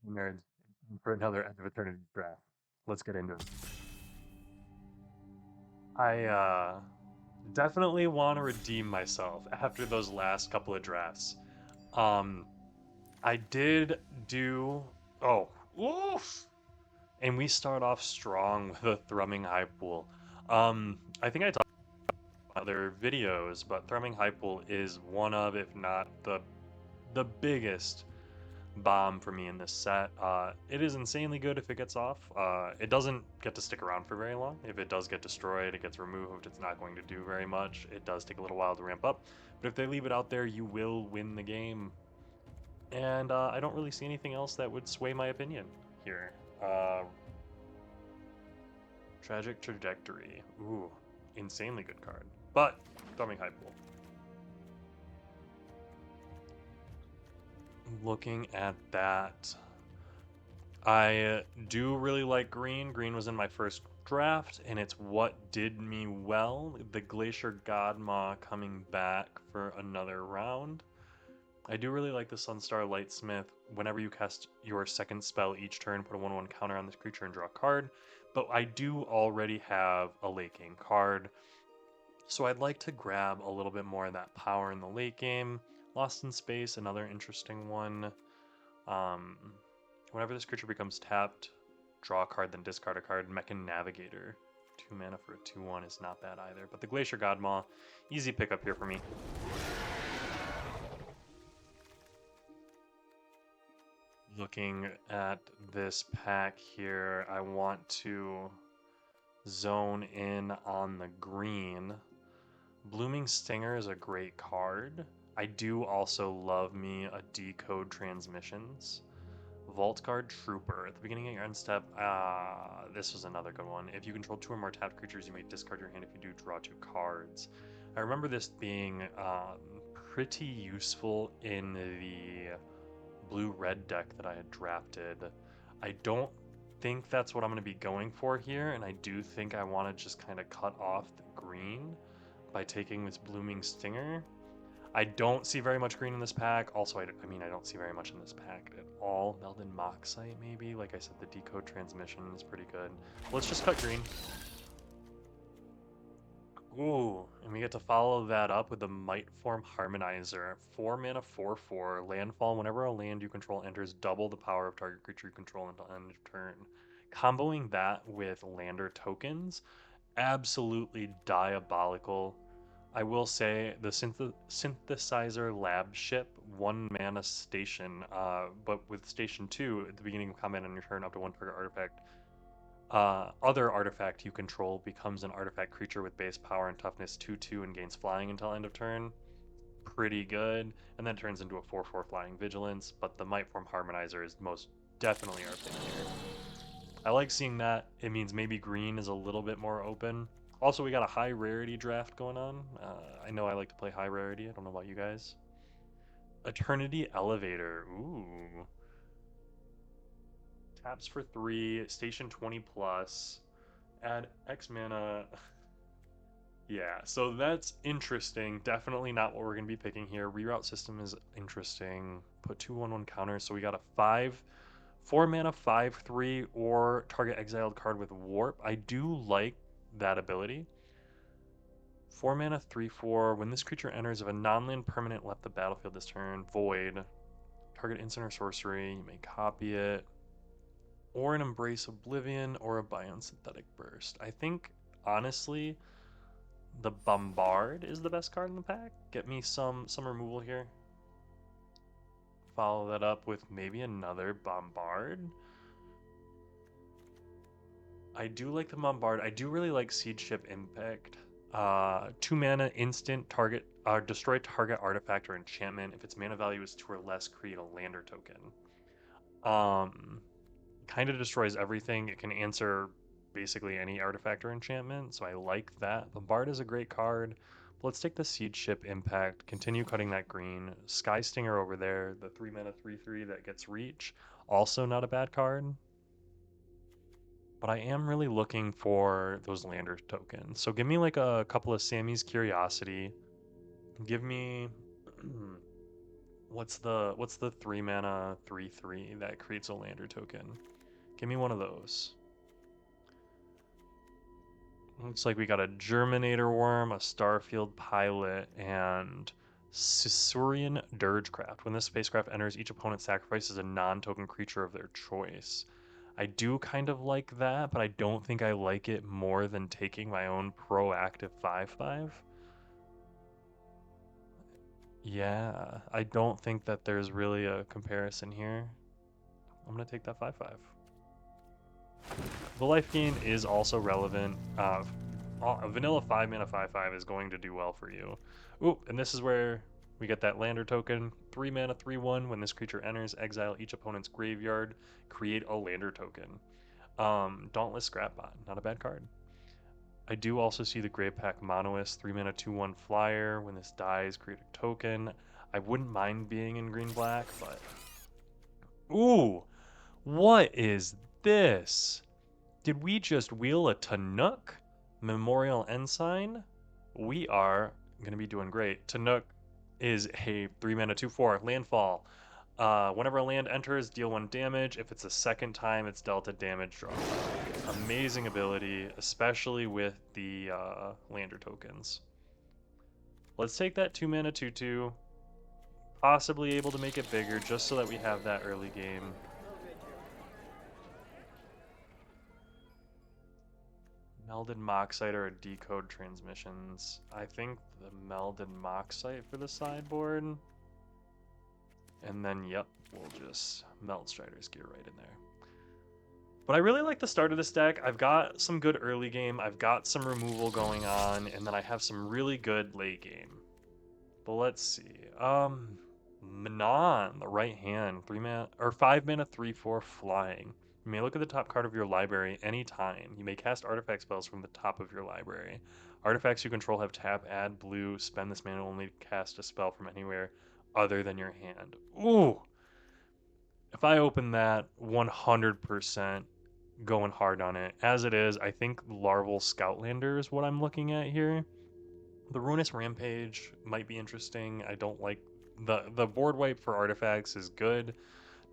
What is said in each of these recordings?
Nerds for another Edge of Eternities draft. Let's get into it. I definitely want to redeem myself after those last couple of drafts. Um, I did do oh oof, and we start off strong with a Thrumming High Pool. I think I talked about other videos, but Thrumming High Pool is one of, if not the biggest bomb for me in this set. It is insanely good if it gets off. It doesn't get to stick around for very long. If it does get destroyed, it gets removed, it's not going to do very much. It does take a little while to ramp up, but if they leave it out there, you will win the game. And I don't really see anything else that would sway my opinion here. Uh, Tragic Trajectory. Ooh, insanely good card. But, Thumbing High Pool. Looking at that, I do really like green. Green was in my first draft, and it's what did me well. The Glacier Godmaw coming back for another round. I do really like the Sunstar Lightsmith. Whenever you cast your second spell each turn, put a 1/1 counter on this creature and draw a card. But I do already have a late game card, so I'd like to grab a little bit more of that power in the late game. Lost in Space, another interesting one. Um, Whenever this creature becomes tapped, draw a card, then discard a card. Mechan Navigator. 2 mana for a 2/1 is not bad either. But the Glacier Godmaw, easy pickup here for me. Looking at this pack here, I want to zone in on the green. Blooming Stinger is a great card. I do also love me a Decode Transmissions. Vault Guard Trooper. At the beginning of your end step, this was another good one. If you control 2 or more tapped creatures, you may discard your hand. If you do, draw 2 cards. I remember this being pretty useful in the blue-red deck that I had drafted. I don't think that's what I'm going to be going for here, and I do think I want to just kind of cut off the green by taking this Blooming Stinger. I don't see very much green in this pack. Also, I mean, I don't see very much in this pack at all. Meldon Moxite, maybe? Like I said, the Decode Transmission is pretty good. Let's just cut green. Ooh, and we get to follow that up with the Might Form Harmonizer. 4 mana, 4/4. Landfall. Whenever a land you control enters, double the power of target creature you control until end of turn. Comboing that with Lander tokens, absolutely diabolical. I will say the synthesizer lab ship, 1 mana station, but with station 2 at the beginning of combat on your turn, up to 1 target artifact. Other artifact you control becomes an artifact creature with base power and toughness 2/2 and gains flying until end of turn. Pretty good. And then turns into a 4/4 flying vigilance, but the Might Form Harmonizer is most definitely our pick here. I like seeing that. It means maybe green is a little bit more open. Also, we got a high rarity draft going on. I know I like to play high rarity. I don't know about you guys. Eternity Elevator. Ooh. Taps for 3, station 20 plus, add X mana. Yeah, so that's interesting. Definitely not what we're going to be picking here. Reroute system is interesting. Put 2/1/1 counters. So we got a 4 mana 5/3 or target exiled card with warp. I do like that ability. 4 mana 3/4. When this creature enters, if a non-land permanent left the battlefield this turn, void. Target instant or sorcery. You may copy it. Or an Embrace Oblivion or a Bion Synthetic Burst. I think, honestly, the Bombard is the best card in the pack. Get me some removal here. Follow that up with maybe another Bombard. I do like the Bombard. I do really like Siege Ship Impact. 2 mana instant target destroy target artifact or enchantment. If its mana value is 2 or less, create a lander token. Kind of destroys everything. It can answer basically any artifact or enchantment, so I like that. Bombard is a great card. But let's take the Siege Ship Impact, continue cutting that green. Sky Stinger over there, the 3 mana 3/3 that gets reach, also not a bad card. But I am really looking for those lander tokens. So give me like a couple of Sammy's Curiosity. Give me What's the 3 mana 3/3 that creates a lander token? Give me one of those. Looks like we got a Germinator Worm, a Starfield Pilot, and Sisurian Dirgecraft. When this spacecraft enters, each opponent sacrifices a non-token creature of their choice. I do kind of like that, but I don't think I like it more than taking my own proactive 5/5. Yeah, I don't think that there's really a comparison here. I'm going to take that 5/5. The life gain is also relevant. A vanilla 5 mana 5/5 is going to do well for you. Ooh, and this is where we get that lander token. 3 mana 3/1. When this creature enters, exile each opponent's graveyard, create a lander token. Dauntless Scrapbot, not a bad card. I do also see the Greypack Monoist 3 mana 2/1 flyer. When this dies, create a token. I wouldn't mind being in green black, but. Ooh! What is this? Did we just wheel a Tanuk Memorial Ensign? We are going to be doing great. Tanuk is a 3 mana 2/4 landfall. Whenever a land enters, deal 1 damage. If it's a second time, it's dealt a damage draw. Amazing ability, especially with the lander tokens. Let's take that 2 mana 2/2. Possibly able to make it bigger just so that we have that early game. Melded Moxite or Decode Transmissions. I think the Melded Moxite for the sideboard. And then, yep, we'll just Meld Strider's Gear right in there. But I really like the start of this deck. I've got some good early game. I've got some removal going on. And then I have some really good late game. But let's see. Manon, the right hand, 3 mana or 5 mana 3/4 flying. You may look at the top card of your library anytime. You may cast artifact spells from the top of your library. Artifacts you control have tap, add blue, spend this mana only to cast a spell from anywhere other than your hand. Ooh! If I open that, 100% going hard on it. As it is, I think Larval Scoutlander is what I'm looking at here. The Ruinous Rampage might be interesting. I don't like the board wipe for artifacts is good.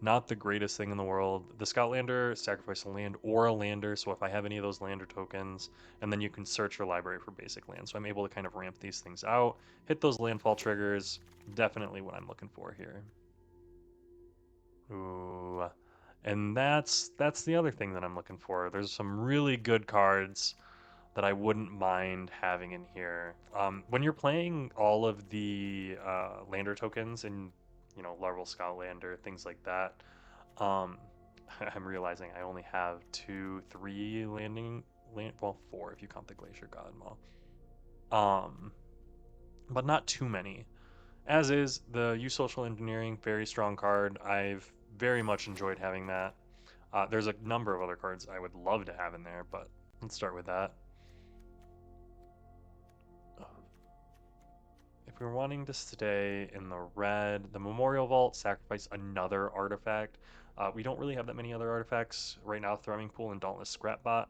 Not the greatest thing in the world. The Scoutlander, sacrifice a land or a lander, so if I have any of those lander tokens, and then you can search your library for basic land. So I'm able to kind of ramp these things out, hit those landfall triggers, definitely what I'm looking for here. Ooh. And that's the other thing that I'm looking for. There's some really good cards that I wouldn't mind having in here. When you're playing all of the lander tokens and Larval Scoutlander, things like that, um, I'm realizing I only have 3 well, 4 if you count the Glacier Godmaw. But not too many. As is the Use Social Engineering, very strong card. I've very much enjoyed having that. There's a number of other cards I would love to have in there, but let's start with that. If we're wanting to stay in the red, the Memorial Vault, sacrifice another artifact. We don't really have that many other artifacts right now, Thrumming Pool and Dauntless Scrapbot.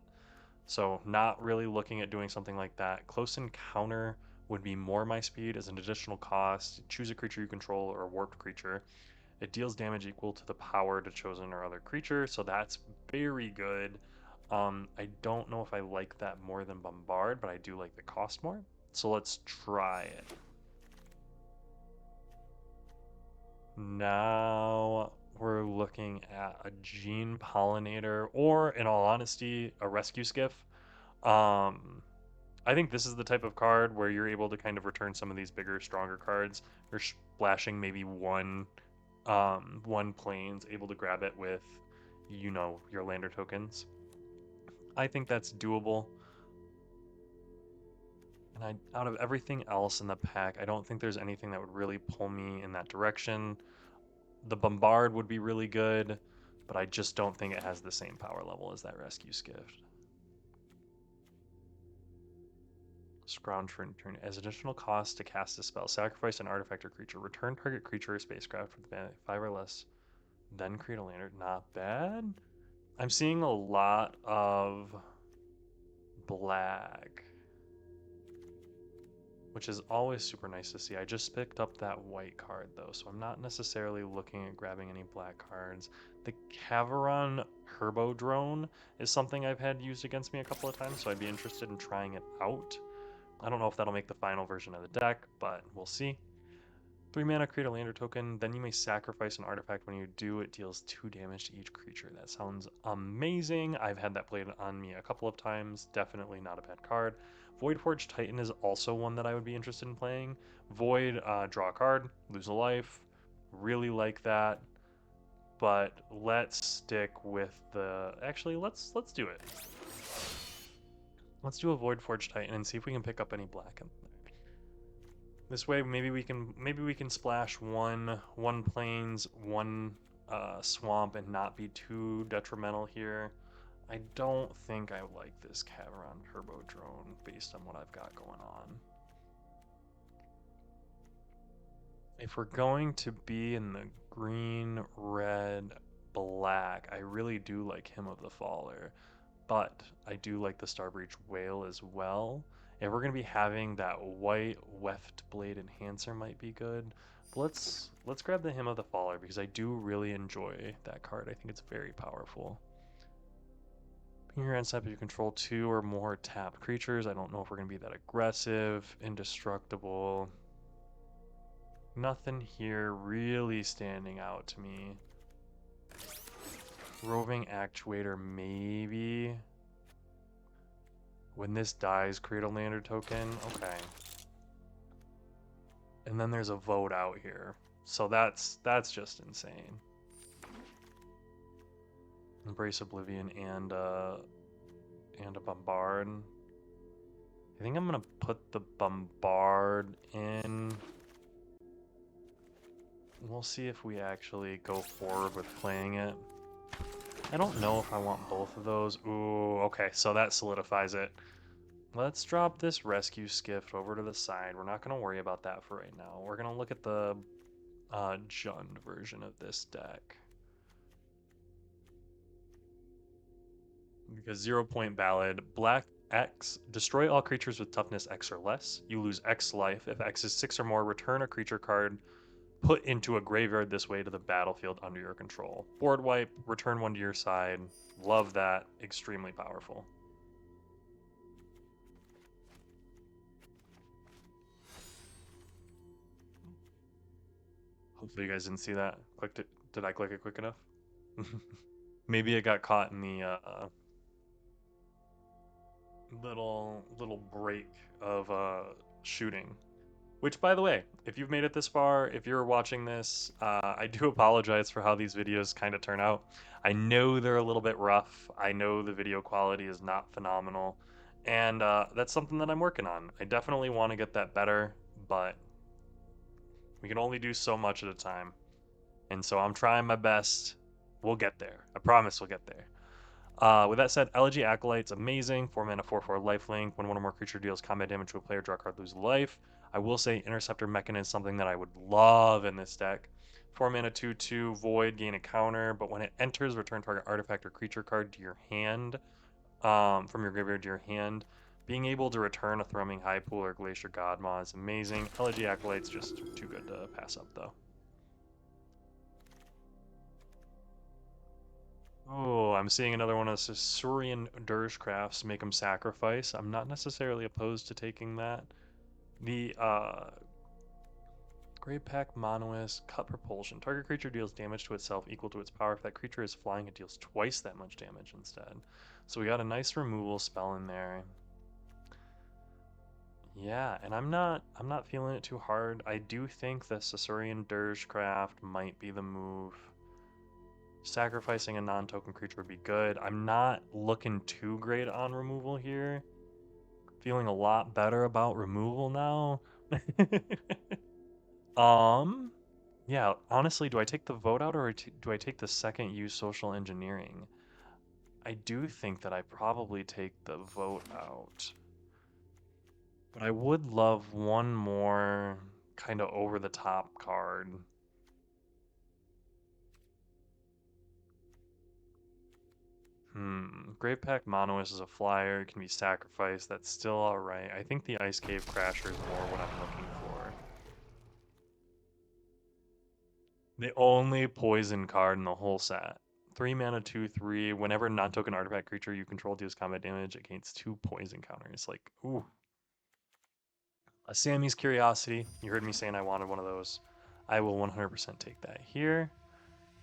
So not really looking at doing something like that. Close Encounter would be more my speed as an additional cost. Choose a creature you control or a warped creature. It deals damage equal to the power to chosen or other creature, so that's very good. I don't know if I like that more than Bombard, but I do like the cost more. So let's try it. Now we're looking at a Gene Pollinator, or in all honesty, a Rescue Skiff. I think this is the type of card where you're able to kind of return some of these bigger, stronger cards. You're splashing maybe one planes, able to grab it with, your lander tokens. I think that's doable. And out of everything else in the pack, I don't think there's anything that would really pull me in that direction. The Bombard would be really good, but I just don't think it has the same power level as that Rescue Skiff. Scrounge for turn. As additional cost to cast a spell, sacrifice an artifact or creature. Return target creature or spacecraft with 5 or less. Then create a lander. Not bad. I'm seeing a lot of black. which is always super nice to see. I just picked up that white card though, so I'm not necessarily looking at grabbing any black cards. The Caveron Herbo Drone is something I've had used against me a couple of times, so I'd be interested in trying it out. I don't know if that'll make the final version of the deck, but we'll see. 3 mana, create a lander token, then you may sacrifice an artifact. When you do, it deals 2 damage to each creature. That sounds amazing. I've had that played on me a couple of times. Definitely not a bad card. Voidforge Titan is also one that I would be interested in playing. Void, draw a card, lose a life. Really like that. But let's stick with the... Actually, let's do it. Let's do a Voidforge Titan and see if we can pick up any black in there. This way, maybe we can splash one plains, one swamp, and not be too detrimental here. I don't think I like this Caveron Turbo Drone based on what I've got going on. If we're going to be in the green, red, black, I really do like Hymn of the Faller, but I do like the Starbreach Whale as well. If we're going to be having that white Weft Blade Enhancer might be good. But let's grab the Hymn of the Faller because I do really enjoy that card. I think it's very powerful. Ping your end step if you control 2 or more tapped creatures. I don't know if we're going to be that aggressive. Indestructible. Nothing here really standing out to me. Roving Actuator, maybe. When this dies, create a lander token. Okay. And then there's a vote out here. So that's just insane. Embrace Oblivion and a Bombard. I think I'm gonna put the Bombard in. We'll see if we actually go forward with playing it. I don't know if I want both of those. Ooh, okay, so that solidifies it. Let's drop this Rescue Skiff over to the side. We're not going to worry about that for right now. We're going to look at the Jund version of this deck. Because 0-point ballad, black X, destroy all creatures with toughness X or less. You lose X life. If X is 6 or more, return a creature card put into a graveyard this way to the battlefield under your control. Board wipe, return 1 to your side. Love that. Extremely powerful. Hopefully you guys didn't see that. Clicked it. Did I click it quick enough? Maybe it got caught in the little break of shooting. Which, by the way, if you've made it this far, if you're watching this, I do apologize for how these videos kind of turn out. I know they're a little bit rough. I know the video quality is not phenomenal. And that's something that I'm working on. I definitely want to get that better, but we can only do so much at a time. And so I'm trying my best. We'll get there. I promise we'll get there. With that said, Elegy Acolyte's amazing. 4 mana, 4/4 lifelink. When one or more creature deals combat damage to a player, draw a card, lose life. I will say Interceptor Mechan is something that I would love in this deck. 4 mana, 2/2 void, gain a counter, but when it enters, return target artifact or creature card to your hand, from your graveyard to your hand. Being able to return a Thrumming Highpool or Glacier Godmaw is amazing. Elegy Acolyte's just too good to pass up, though. Oh, I'm seeing another one of Saurian Dirgecrafts make them sacrifice. I'm not necessarily opposed to taking that. The Great Pack Monoist, Cut Propulsion. Target creature deals damage to itself equal to its power. If that creature is flying, it deals twice that much damage instead. So we got a nice removal spell in there. Yeah, and I'm not feeling it too hard. I do think the Saurian Dirgecraft might be the move. Sacrificing a non-token creature would be good. I'm not looking too great on removal here. Feeling a lot better about removal now. Yeah, honestly, do I take the vote out or do I take the second use social engineering? I do think that I probably take the vote out. But I would love one more kind of over-the-top card. Gravepack Monoist is a flyer, it can be sacrificed, that's still alright. I think the Ice Cave Crasher is more what I'm looking for. The only poison card in the whole set. 3 mana, 2/3. Whenever non-token artifact creature you control deals combat damage against 2 poison counters. Like, ooh. A Sammy's Curiosity. You heard me saying I wanted one of those. I will 100% take that here.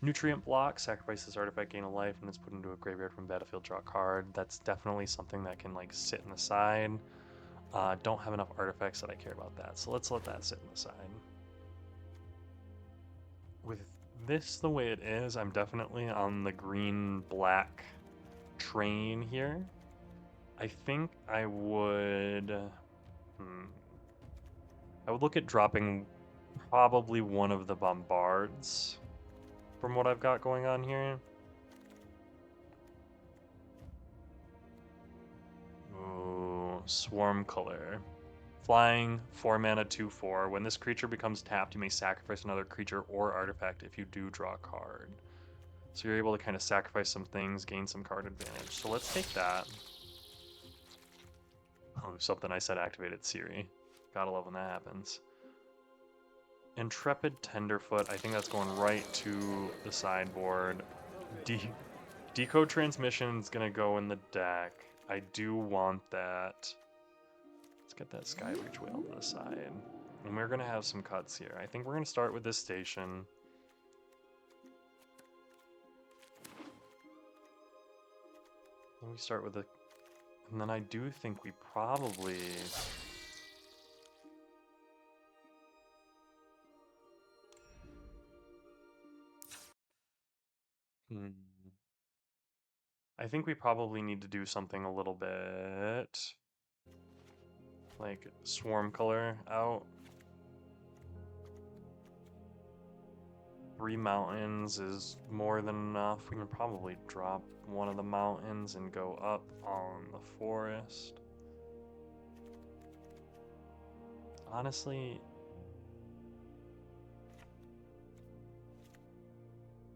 Nutrient Block. Sacrifice this artifact, gain a life, and it's put into a graveyard from battlefield, draw a card. That's definitely something that can like sit in the side. Don't have enough artifacts that I care about that, so let's let that sit in the side. With this the way it is, I'm definitely on the green-black train here. I think I would... I would look at dropping probably one of the Bombards from what I've got going on here. Ooh, Swarm Color. Flying, 4 mana, 2/4. When this creature becomes tapped, you may sacrifice another creature or artifact if you do draw a card. So you're able to kind of sacrifice some things, gain some card advantage. So let's take that. Oh, something I said activated Siri. Gotta love when that happens. Intrepid Tenderfoot, I think that's going right to the sideboard. Decode Transmission's gonna go in the deck. I do want that. Let's get that Skyreach Whale to the side. And we're gonna have some cuts here. I think we're gonna start with this station. Then we start with the... And then I do think we probably... I think we probably need to do something a little bit like Swarm Color out. 3 mountains is more than enough. We can probably drop one of the mountains and go up on the forest. Honestly,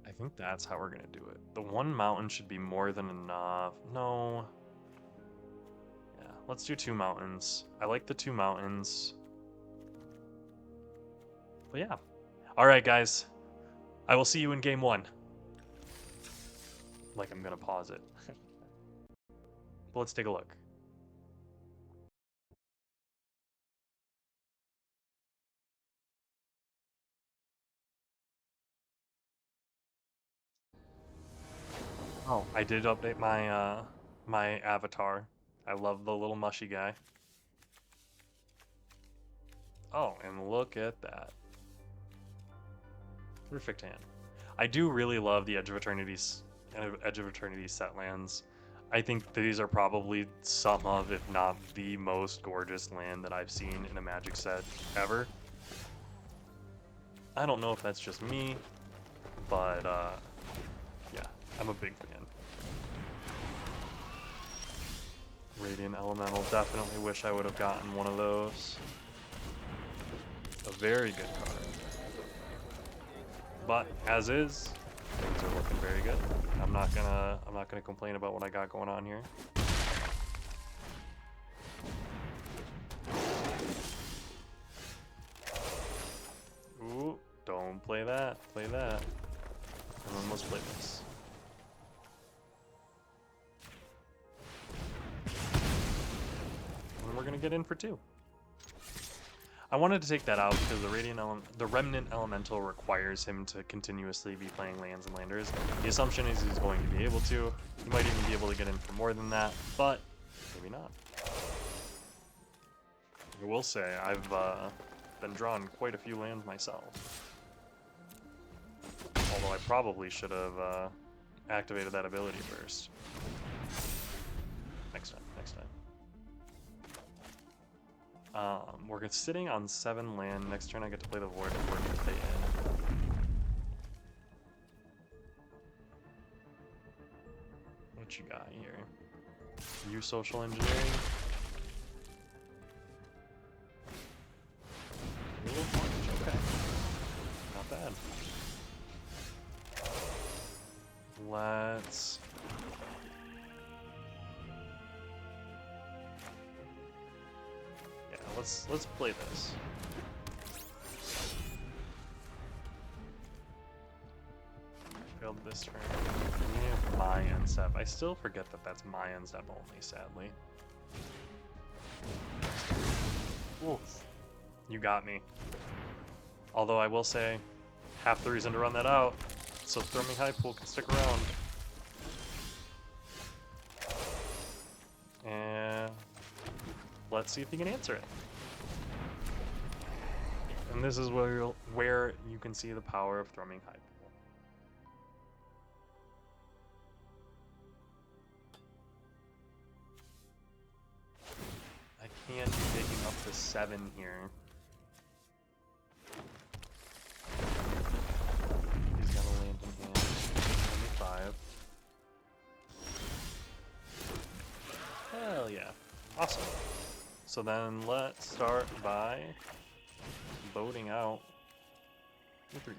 I think that's how we're gonna do it. The 1 mountain should be more than enough. No. Yeah, let's do 2 mountains. I like the 2 mountains. But yeah. Alright, guys. I will see you in game 1. Like I'm gonna pause it. But let's take a look. Oh, I did update my my avatar. I love the little mushy guy. Oh, and look at that. Perfect hand. I do really love the Edge of Eternities set lands. I think these are probably some of, if not the most gorgeous land that I've seen in a Magic set ever. I don't know if that's just me, but yeah, I'm a big fan. Radiant Elemental, definitely wish I would have gotten one of those. A very good card. But as is, things are looking very good. I'm not gonna complain about what I got going on here. Ooh, don't play that. Play that. And then let's play this. And we're gonna get in for 2. I wanted to take that out because the Remnant Elemental requires him to continuously be playing lands and landers. The assumption is he's going to be able to. He might even be able to get in for more than that, but maybe not. I will say, I've been drawing quite a few lands myself. Although I probably should have activated that ability first. Next time. We're sitting on 7 land. Next turn I get to play the Void and work to play in. What you got here? You social engineering? A little punch, okay. Not bad. Let's play this. Failed this turn. We have my end step. I still forget that that's my end step only, sadly. Oof. You got me. Although I will say, half the reason to run that out, so Thrumming High Pool can stick around. And let's see if he can answer it. And this is where you can see the power of Thrumming High Pool. I can't be taking up to 7 here. He's got a land in hand. 25. Hell yeah. Awesome. So then let's start by loading out the 3-3.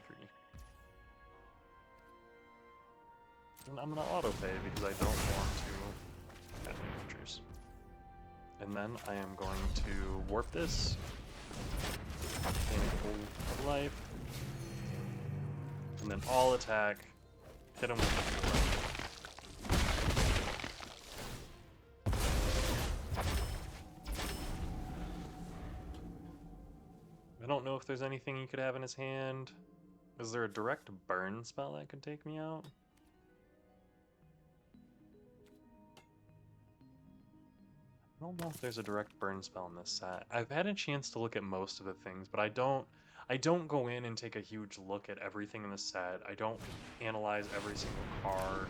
And I'm gonna autopay because I don't want to add any creatures. And then I am going to warp this. Gain a full life. And then all attack. Hit him with the full life. I don't know if there's anything he could have in his hand. Is there a direct burn spell that could take me out? I don't know if there's a direct burn spell in this set. I've had a chance to look at most of the things, but I don't go in and take a huge look at everything in the set. I don't analyze every single card.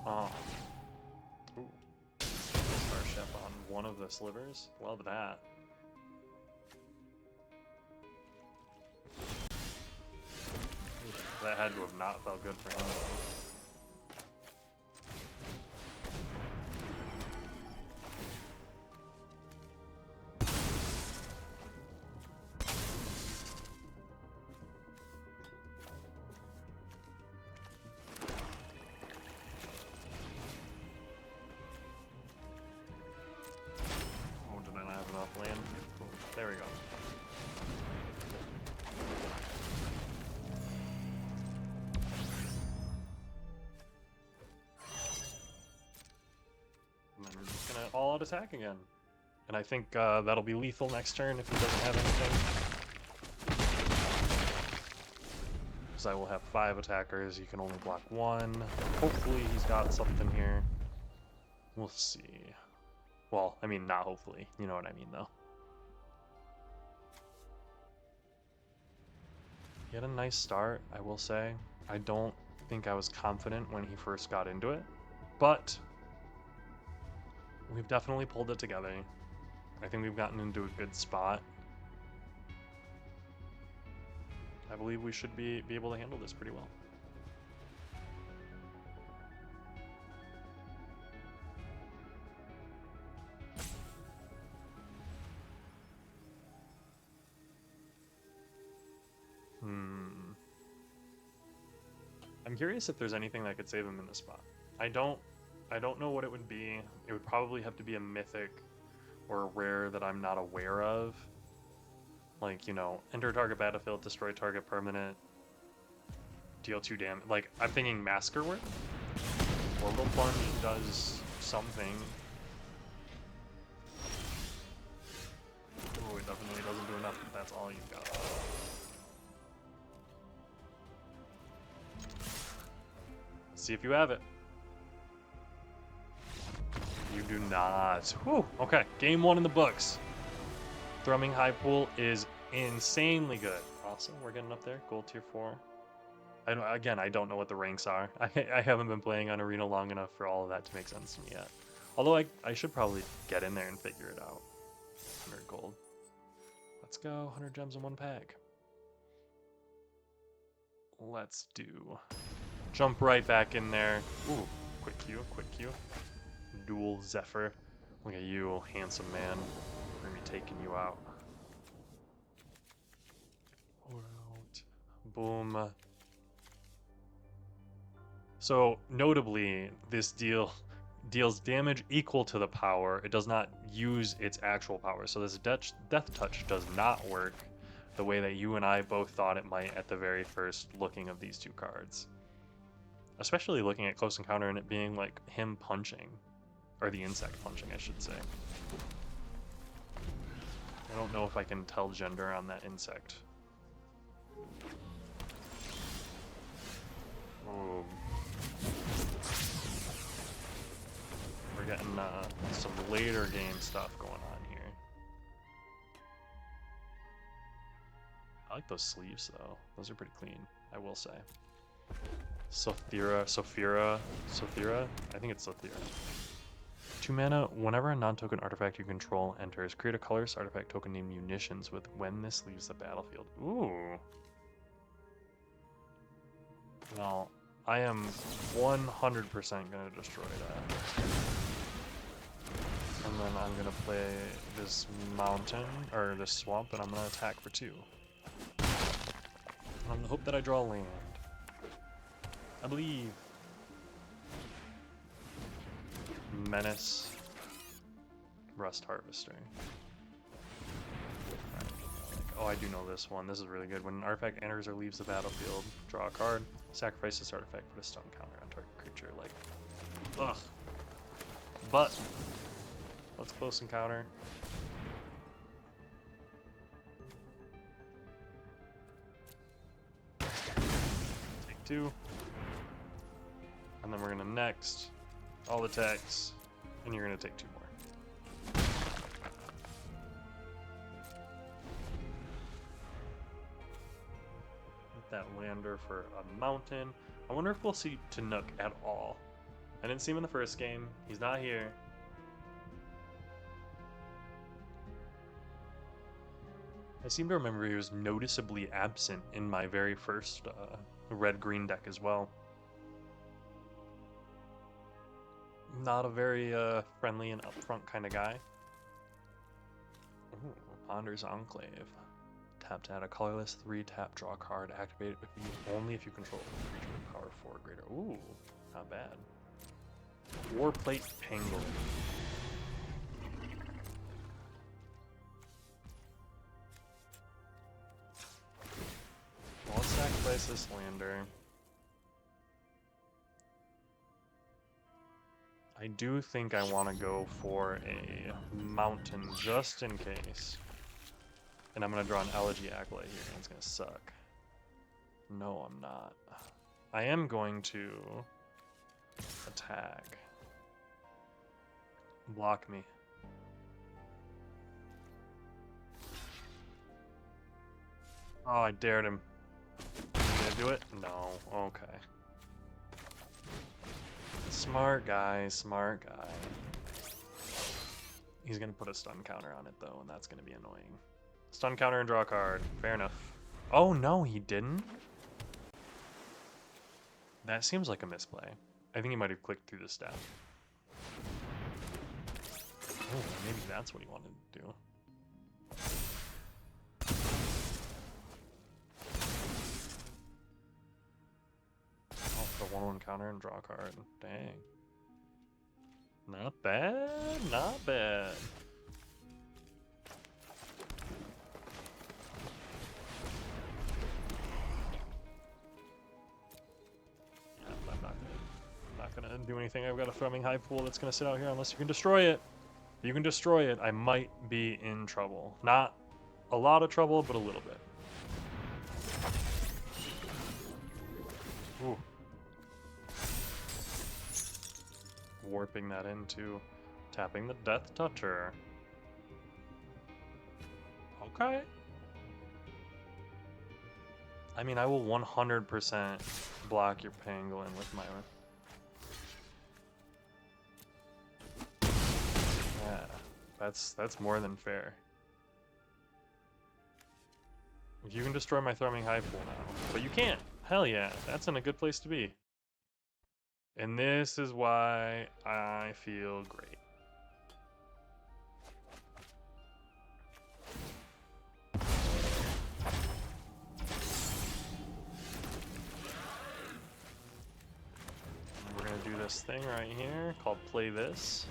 Oh. Ooh. Starship on one of the slivers. Love that. That had to have not felt good for him. Oh, did I not have enough land? Cool. There we go. All out attack again. And I think that'll be lethal next turn if he doesn't have anything. Because I will have 5 attackers, he can only block 1. Hopefully he's got something here. We'll see. Well, I mean, not hopefully. You know what I mean, though. He had a nice start, I will say. I don't think I was confident when he first got into it. But we've definitely pulled it together. I think we've gotten into a good spot. I believe we should be able to handle this pretty well. I'm curious if there's anything that could save him in this spot. I don't know what it would be. It would probably have to be a mythic or a rare that I'm not aware of. Like, you know, enter target battlefield, destroy target permanent, deal 2 damage. Like, I'm thinking Maskerwork. Orbital Plunge does something. Oh, it definitely doesn't do enough if that's all you've got. Let's see if you have it. You do not. Whew. Okay, game 1 in the books. Thrumming High Pool is insanely good. Awesome, we're getting up there. Gold tier 4. I don't know what the ranks are. I haven't been playing on Arena long enough for all of that to make sense to me yet. Although I should probably get in there and figure it out. 100 gold. Let's go. 100 gems in 1 pack. Let's do. Jump right back in there. Ooh, quick Q, quick Q. Dual Zephyr. Look at you, handsome man. We're gonna be taking you out. Boom. So, notably, this deal deals damage equal to the power. It does not use its actual power. So this death touch does not work the way that you and I both thought it might at the very first looking of these two cards. Especially looking at close encounter and it being like him punching, or the insect punching, I should say. I don't know if I can tell gender on that insect. Oh. We're getting some later game stuff going on here. I like those sleeves though. Those are pretty clean, I will say. Sophira? I think it's Sophira. 2 mana, whenever a non-token artifact you control enters, create a colorless artifact token named Munitions with when this leaves the battlefield. Ooh. Well, I am 100% going to destroy that. And then I'm going to play this mountain, or this swamp, and I'm going to attack for 2. And I'm going to hope that I draw land. I believe. Menace. Rust Harvester. Oh, I do know this one. This is really good. When an artifact enters or leaves the battlefield, draw a card, sacrifice this artifact, put a stun counter on target creature. Like, ugh. But, let's close encounter. Take 2. And then we're gonna next all attacks, and you're gonna take 2 more. That lander for a mountain. I wonder if we'll see Tanook at all. I didn't see him in the first game. He's not here. I seem to remember he was noticeably absent in my very first red-green deck as well. Not a very friendly and upfront kind of guy. Ooh, Ponder's Enclave. Tap to add a colorless 3-tap, draw a card, activate it only if you control a creature with power 4 or greater. Ooh, not bad. Warplate Pangolin. Well, let's sacrifice this lander. I do think I want to go for a mountain just in case. And I'm going to draw an Elegy Acolyte here, and it's going to suck. No, I'm not. I am going to attack. Block me. Oh, I dared him. Did I do it? No. Okay. Smart guy, smart guy. He's going to put a stun counter on it, though, and that's going to be annoying. Stun counter and draw a card. Fair enough. Oh, no, he didn't? That seems like a misplay. I think he might have clicked through the staff. Oh, maybe that's what he wanted to do. Oh, put a 1/1 counter and draw a card. Dang. Not bad, not bad. Gonna do anything. I've got a Thrumming High Pool that's gonna sit out here unless you can destroy it. If you can destroy it, I might be in trouble. Not a lot of trouble, but a little bit. Ooh. Warping that into tapping the Death Toucher. Okay. I mean, I will 100% block your Pangolin with my... Yeah, that's more than fair. You can destroy my Thrumming High Pool now, but you can't. Hell yeah, that's in a good place to be. And this is why I feel great. And we're gonna do this thing right here called Play This.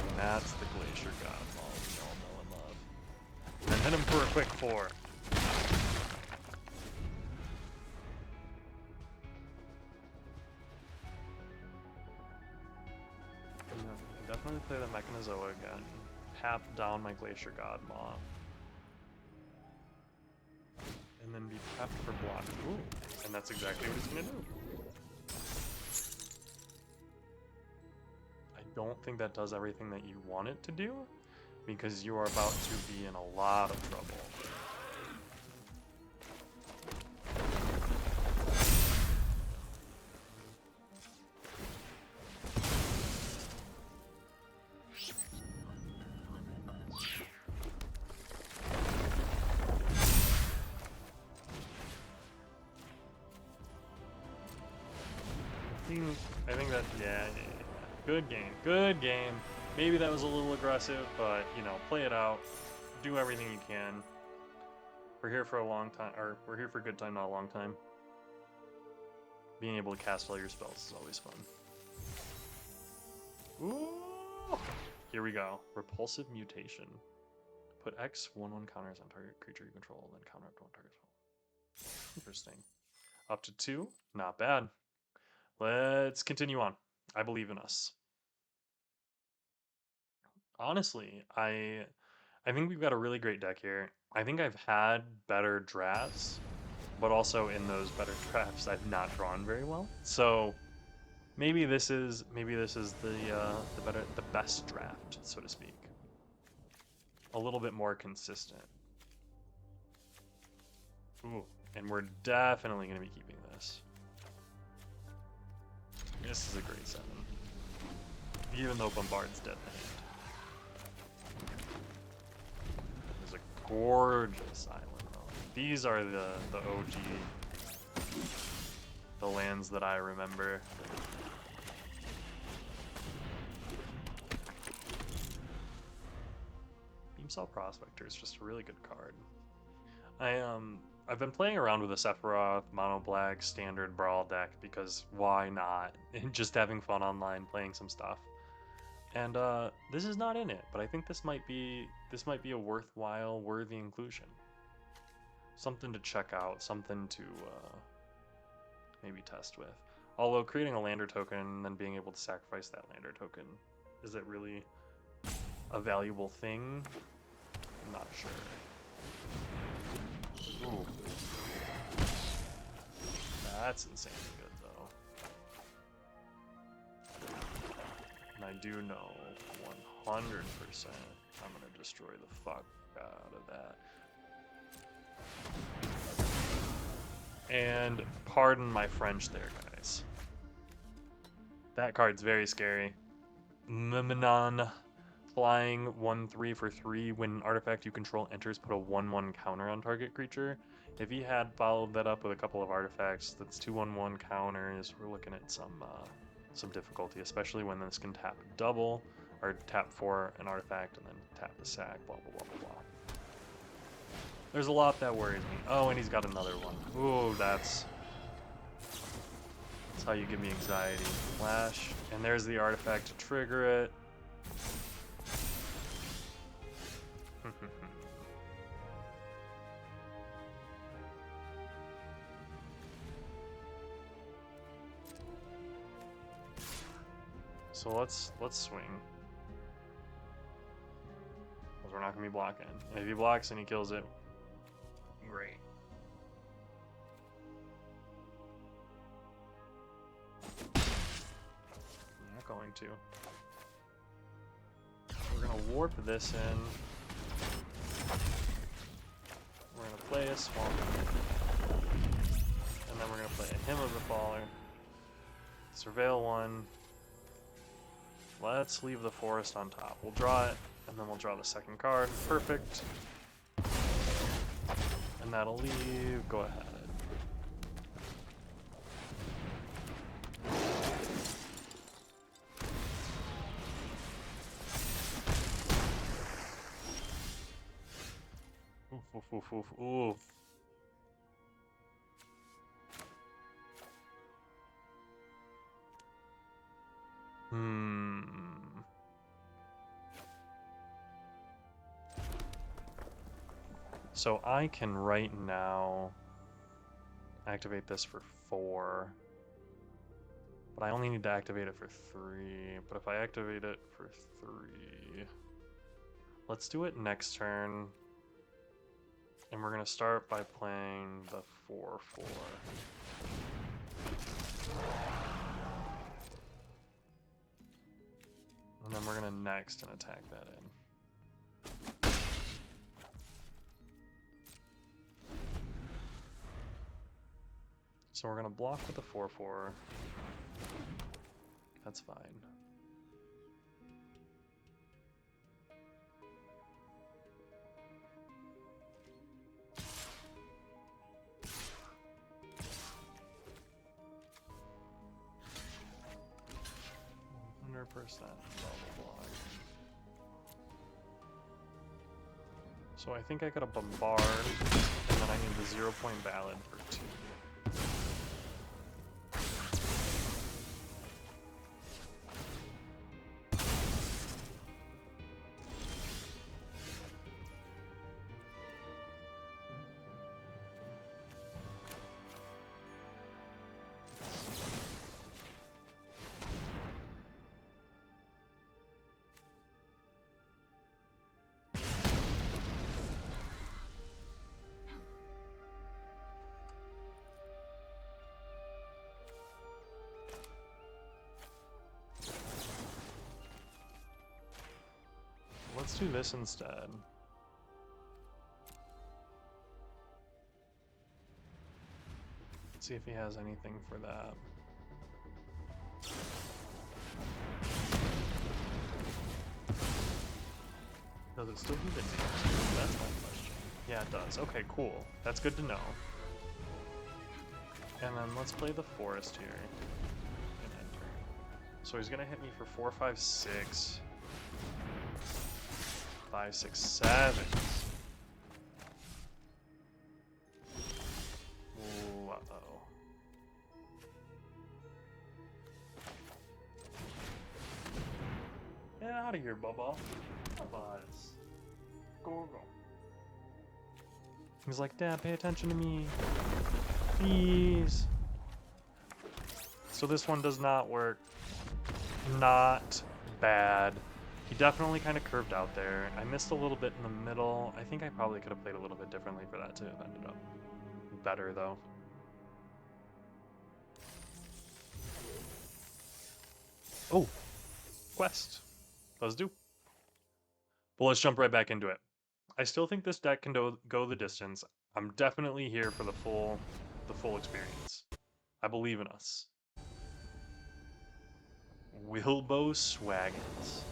And that's the Glacier Godfall we all know and love. And then hit him for a quick 4. Definitely play the Mechanizoa again. Tap down my Glacier Godmaw. And then be tapped for block. Ooh, and that's exactly what he's gonna do. I don't think that does everything that you want it to do, because you are about to be in a lot of trouble. I think that, yeah. Good game, good game. Maybe that was a little aggressive, but, you know, play it out. Do everything you can. We're here for a long time, or we're here for a good time, not a long time. Being able to cast all your spells is always fun. Ooh! Here we go. Repulsive Mutation. Put X 1/1 counters on target creature you control, then counter up to 1 target spell. Interesting. Up to 2? Not bad. Let's continue on. I believe in us. Honestly, I think we've got a really great deck here. I think I've had better drafts, but also in those better drafts I've not drawn very well. So maybe this is the best draft, so to speak. A little bit more consistent. Ooh, and we're definitely going to be keeping this. This is a great 7. Even though Bombard's dead in the hand. There's a gorgeous island though. These are the OG, the lands that I remember. Beamsaw Prospector is just a really good card. I've been playing around with a Sephiroth mono black standard brawl deck because why not? Just having fun online, playing some stuff. And this is not in it, but I think this might be a worthwhile, worthy inclusion. Something to check out, something to maybe test with. Although creating a lander token and then being able to sacrifice that lander token, is it really a valuable thing? I'm not sure. Ooh. That's insanely good though. And I do know 100% I'm gonna destroy the fuck out of that. And pardon my French there, guys. That card's very scary. Miminon. Flying 1/3 for 3. When an artifact you control enters, put a 1/1 counter on target creature. If he had followed that up with a couple of artifacts, that's 2 1/1 counters. We're looking at some difficulty, especially when this can tap double, or tap for an artifact and then tap the sack, blah, blah, blah, blah, blah. There's a lot that worries me. Oh, and he's got another one. Ooh, that's how you give me anxiety. Flash, and there's the artifact to trigger it. So let's swing. Because we're not gonna be blocking. And if he blocks and he kills it, great. I'm not going to. We're gonna warp this in. We're gonna play a Swamp. And then we're gonna play a Hymn of the Faller. Surveil 1. Let's leave the forest on top. We'll draw it, and then we'll draw the second card. Perfect. And that'll leave. Go ahead. Oof, oof, oof, oof, oof. So I can right now activate this for 4. But I only need to activate it for 3. But if I activate it for 3... Let's do it next turn. And we're going to start by playing the 4/4. And then we're going to next and attack that in. So we're going to block with the 4/4. That's fine. Percent block. So I think I got a bombard, and then I need the 0-point ballad for 2. Let's do this instead. Let's see if he has anything for that. Does it still do the damage? That's my question. Yeah, it does. Okay, cool. That's good to know. And then let's play the forest here. And enter. So he's gonna hit me for 4, 5, 6. 5, 6, 7. Ooh, uh-oh. Get out of here, Bubba. Bubba's. Go. He's like, Dad, pay attention to me. Please. So this one does not work. Not bad. He definitely kind of curved out there. I missed a little bit in the middle. I think I probably could have played a little bit differently for that to have ended up better, though. Oh, quest. Let's do. But let's jump right back into it. I still think this deck can go the distance. I'm definitely here for the full experience. I believe in us. Wilbo Swaggins.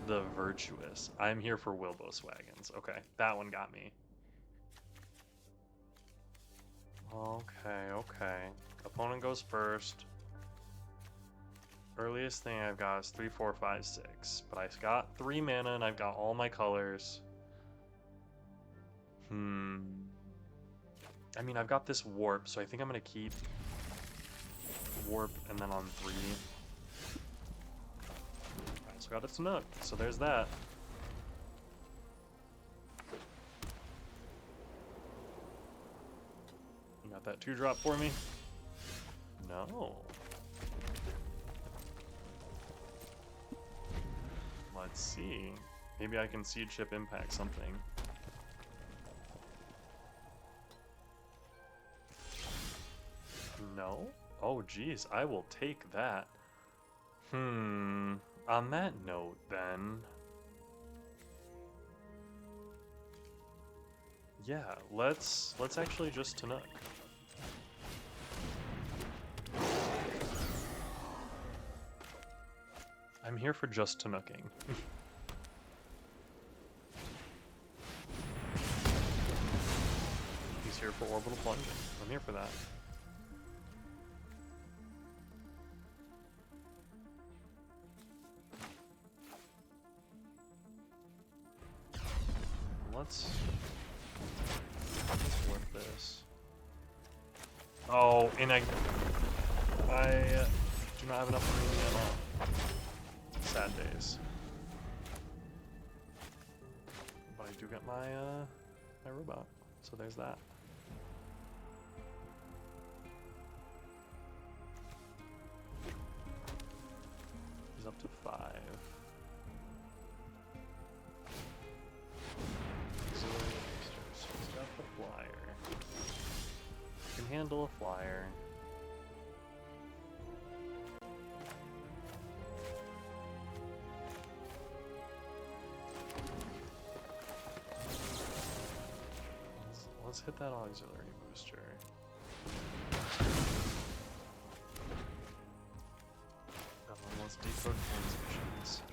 The Virtuous. I'm here for Wilbo Swaggins. Okay, that one got me. Okay. Opponent goes first. Earliest thing I've got is 3, 4, 5, 6. But I've got 3 mana and I've got all my colors. I mean, I've got this warp, so I think I'm going to keep warp and then on 3. I also got a Snook, so there's that. You got that 2-drop for me? No. Let's see. Maybe I can seed chip impact something. No? Oh, geez, I will take that. On that note, then... Yeah, let's actually just Tanook. I'm here for just Tanooking. He's here for orbital plunging. I'm here for that. Let's work this. Oh, and I do not have enough room at all. Sad days. But I do get my my robot. So there's that. He's up to 5. Auxiliary boosters. So he's got the flyer. Can handle a flyer. Let's hit that auxiliary booster. And then let's decode transmissions.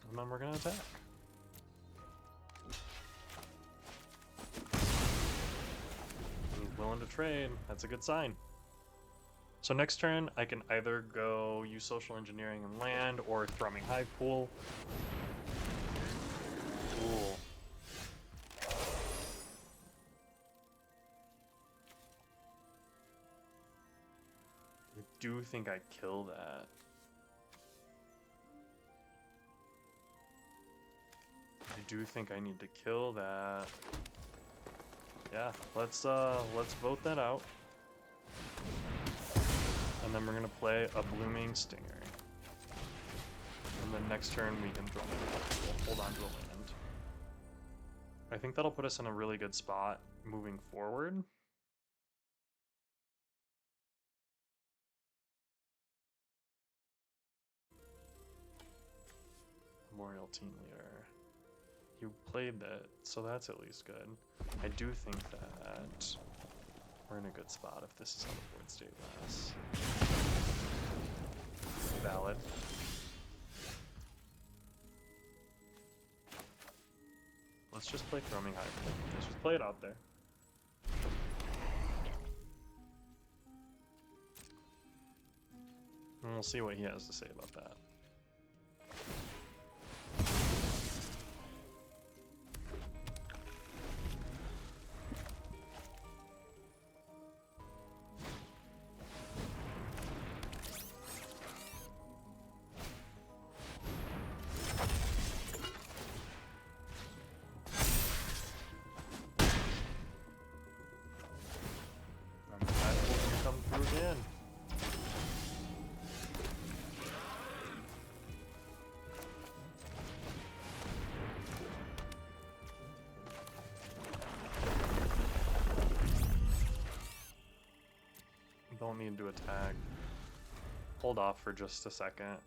And then we're gonna attack. He's willing to trade. That's a good sign. So next turn, I can either go use social engineering and land or thrumming hive pool. Cool. I do think I kill that. I do think I need to kill that. Yeah, let's vote that out. And then we're gonna play a blooming stinger. And then next turn we can throw it. We'll hold on to a land. I think that'll put us in a really good spot moving forward. Memorial Team Leader. You played that, so that's at least good. I do think that we're in a good spot if this is how the board state lasts. Valid. Let's just play Thrumming Hive. Let's just play it out there. And we'll see what he has to say about that. Don't need to attack. Hold off for just a second.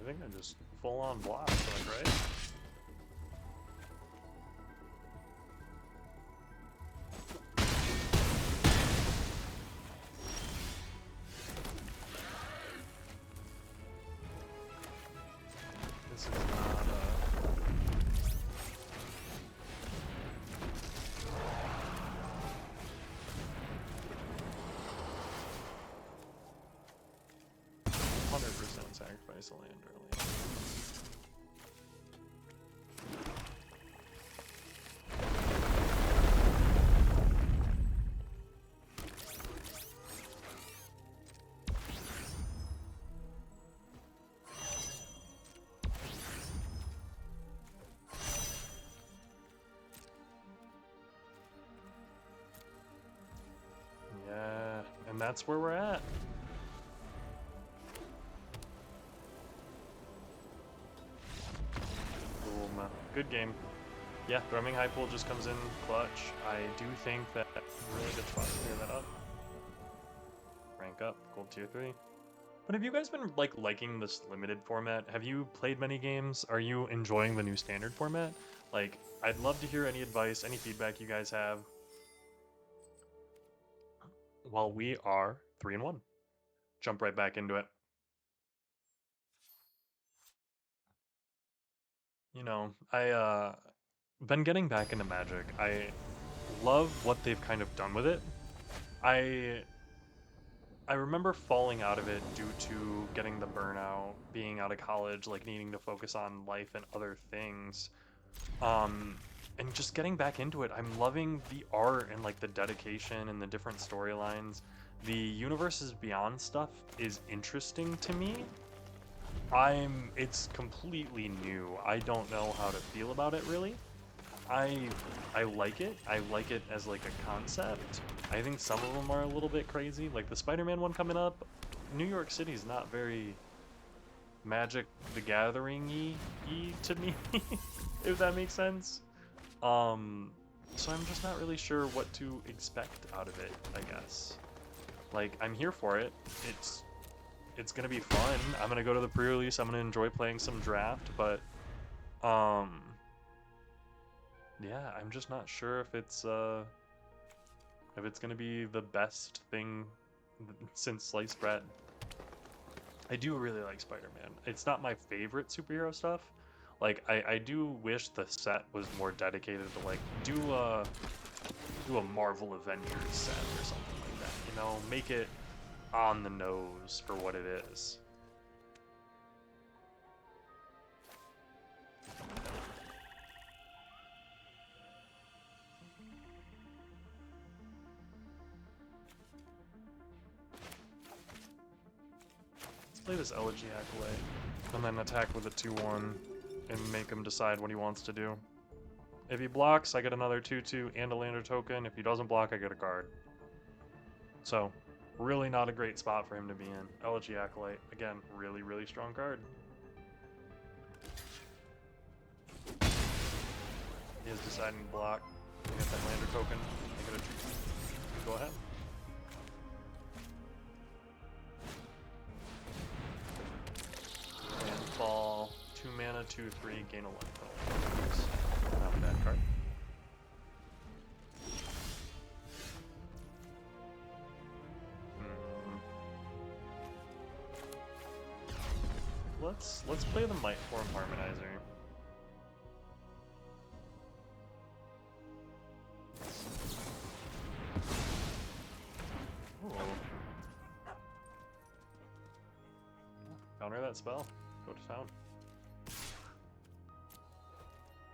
I think I just full on blast, like, right? This is not 100% sacrifice a land early. Yeah, and that's where we're at. Boom. Good game. Yeah, Thrumming High Pool just comes in clutch. I do think that really good spot to clear that up. Rank up, gold tier 3. But have you guys been liking this limited format? Have you played many games? Are you enjoying the new standard format? Like, I'd love to hear any advice, any feedback you guys have. Well, we are 3-1. Jump right back into it. You know, I been getting back into Magic. I love what they've kind of done with it. I I remember falling out of it due to getting the burnout, being out of college, like needing to focus on life and other things. Um, and just getting back into it, I'm loving the art and like the dedication and the different storylines. The Universes Beyond stuff is interesting to me. It's completely new. I don't know how to feel about it really. I I like it. I like it as like a concept. I think some of them are a little bit crazy. Like the Spider-Man one coming up, New York City's not very Magic the Gathering-y to me, if that makes sense. Um, so I'm just not really sure what to expect out of it, I guess. Like, I'm here for it. It's gonna be fun. I'm gonna go to the pre-release. I'm gonna enjoy playing some draft, but um, yeah, I'm just not sure if it's gonna be the best thing since sliced bread. I do really like Spider-Man. It's not my favorite superhero stuff. Like I do wish the set was more dedicated to like do a Marvel Avengers set or something like that. You know, make it on the nose for what it is. Let's play this Elegy Acolyte, and then attack with a 2/1 and make him decide what he wants to do. If he blocks, I get another 2/2 and a lander token. If he doesn't block, I get a card. So, really not a great spot for him to be in. Elegy Acolyte, again, really, really strong card. He is deciding to block. I get that lander token. I get a 2/2. Go ahead. Landfall, 2 mana, 2/3, gain a life. Not a bad card. Let's play the Might Form Harmonizer. Ooh. Counter that spell. Go to town.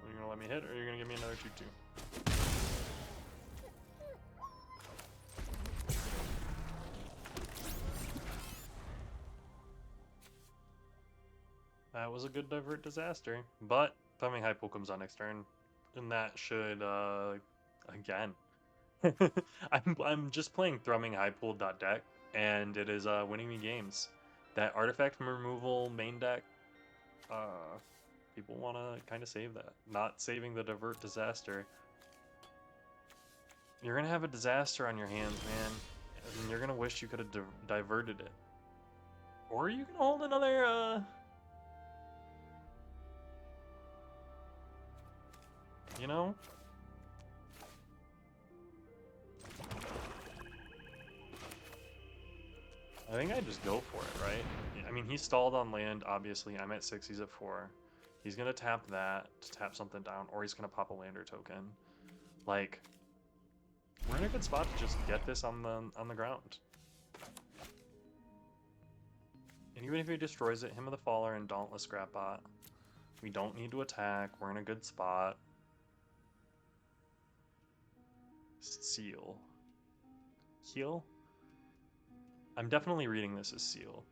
Are you gonna let me hit, or are you gonna give me another 2/2? That was a good divert disaster, but Thumbing Hypo comes on next turn, and that should again. I'm just playing Thrumming High Pool deck, and it is winning me games. That artifact removal main deck, people want to kind of save that. Not saving the divert disaster. You're gonna have a disaster on your hands, man, and you're gonna wish you could have diverted it. Or you can hold another you know? I think I just go for it, right? I mean, he's stalled on land, obviously. I'm at 6, he's at 4. He's gonna tap that to tap something down, or he's gonna pop a lander token. Like, we're in a good spot to just get this on the ground. And even if he destroys it, him of the Faller and Dauntless Scrapbot. We don't need to attack, we're in a good spot. Seal. Heal? I'm definitely reading this as Seal.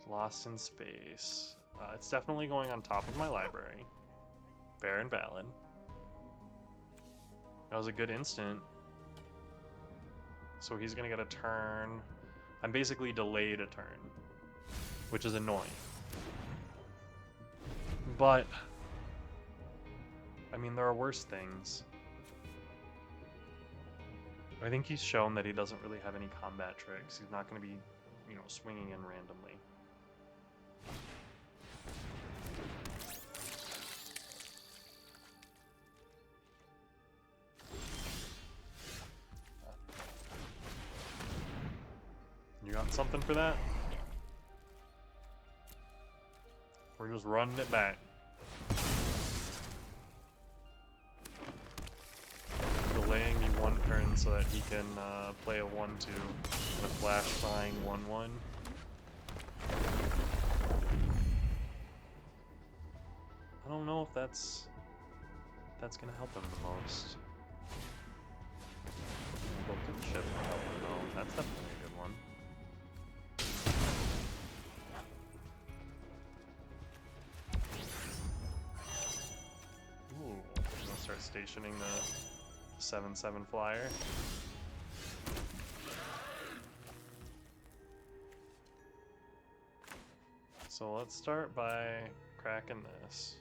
Lost in Space. It's definitely going on top of my library. Fair and valid. That was a good instant. So he's gonna get a turn. I'm basically delayed a turn, which is annoying. But, I mean, there are worse things. I think he's shown that he doesn't really have any combat tricks. He's not going to be, you know, swinging in randomly. You got something for that? We're just running it back. land so that he can play a 1/2 with flash buying 1/1. I don't know if that's gonna help him the most. Both of the ship will help him though. That's definitely a good one. Ooh, I'll start stationing the 7/7 flyer. So let's start by cracking this.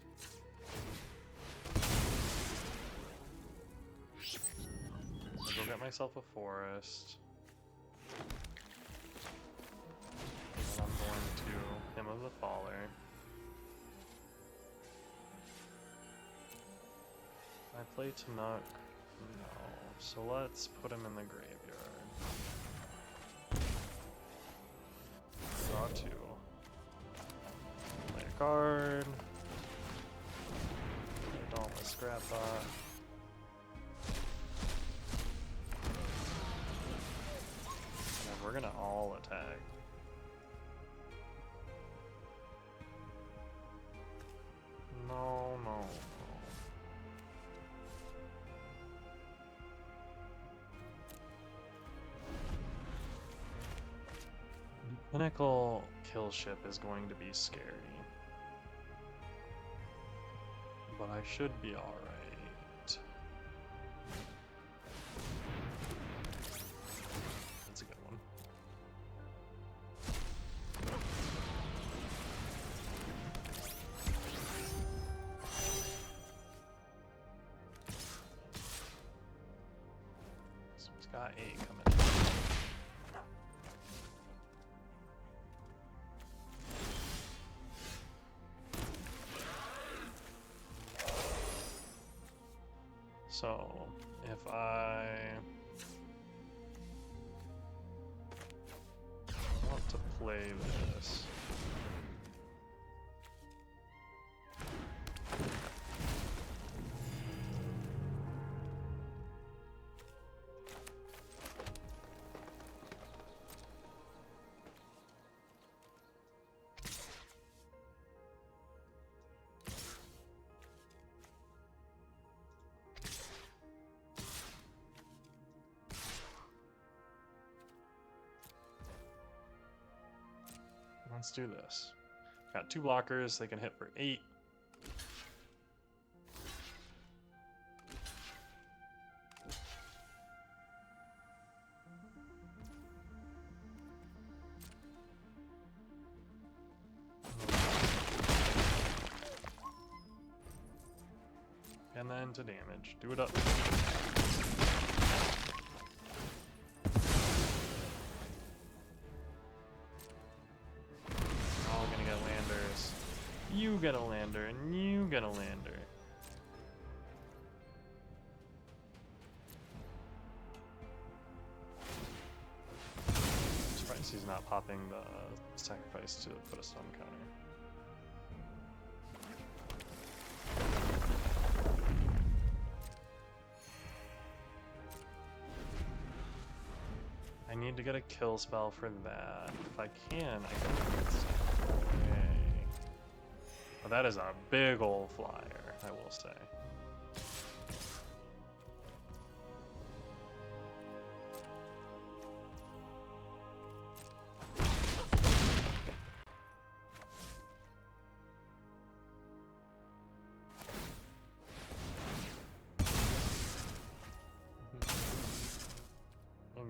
I'll go get myself a forest. And I'm going to Hymn of the Faller. I play Tanuk? No. So let's put him in the graveyard. Draw 2. Play a card. Dauntless Scrapbot. And we're gonna all attack. No, no, no. Clinical kill ship is going to be scary. But I should be alright. That's a good one. So he's got 8 coming in. So, if I want to play this, let's do this. Got 2 blockers, they can hit for 8. And then to damage. Do it up. You get a lander, and you get a lander. I'm surprised he's not popping the sacrifice to put a stun counter. I need to get a kill spell for that. If I can, I can. Well, that is a big old flyer, I will say.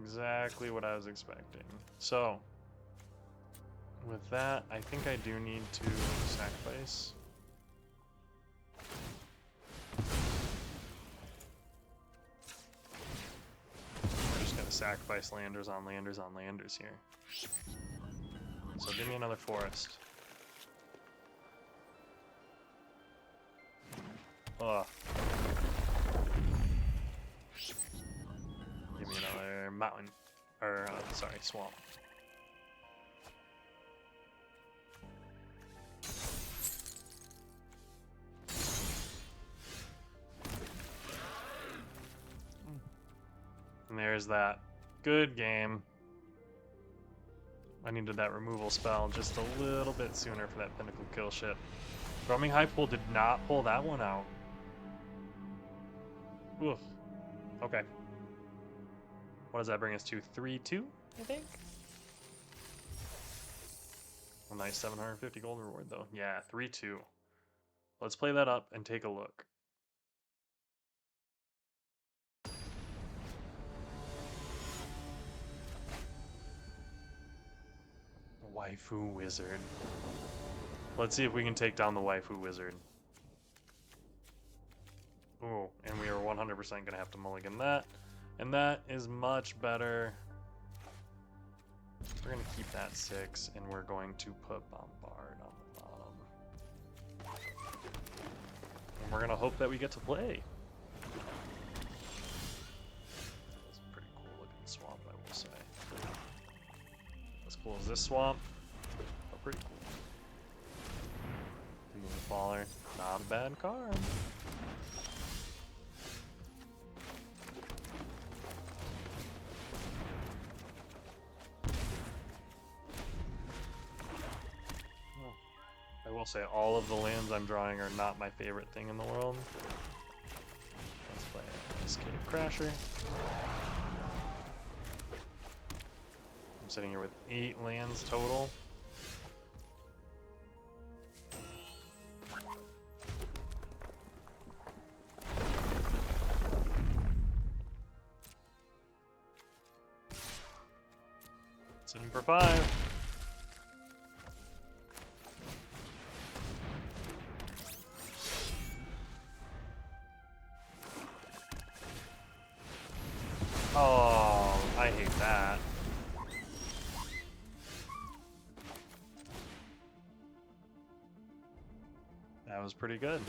Exactly what I was expecting. So, with that, I think I do need to sacrifice. We're just gonna sacrifice landers on landers on landers here. So give me another forest. Ugh. Give me another mountain. Or, sorry, swamp. And there's that. Good game. I needed that removal spell just a little bit sooner for that Pinnacle kill ship. Roaming High Pool did not pull that one out. Oof. Okay. What does that bring us to? 3-2, I think? A nice 750 gold reward, though. Yeah, 3-2. Let's play that up and take a look. Waifu Wizard. Let's see if we can take down the Waifu Wizard. Ooh, and we are 100% going to have to mulligan that. And that is much better. We're going to keep that 6, and we're going to put Bombard on the bottom. And we're going to hope that we get to play. It's a pretty cool looking swamp, I will say. As cool as this swamp, but pretty cool. Faller, not a bad card. I will say all of the lands I'm drawing are not my favorite thing in the world. Let's play Escape Crasher. I'm sitting here with 8 lands total. Sitting for 5. Oh, I hate that. That was pretty good.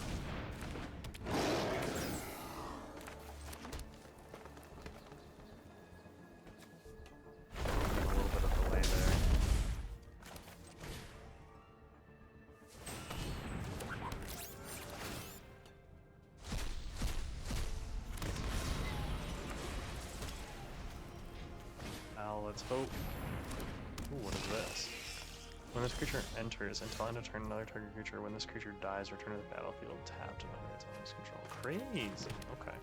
A little bit of delay there. Now let's hope. Ooh, what is this? When this creature enters, until end of turn, another target creature. When this creature dies, return to the battlefield tapped and under its owner's control. Crazy. Okay.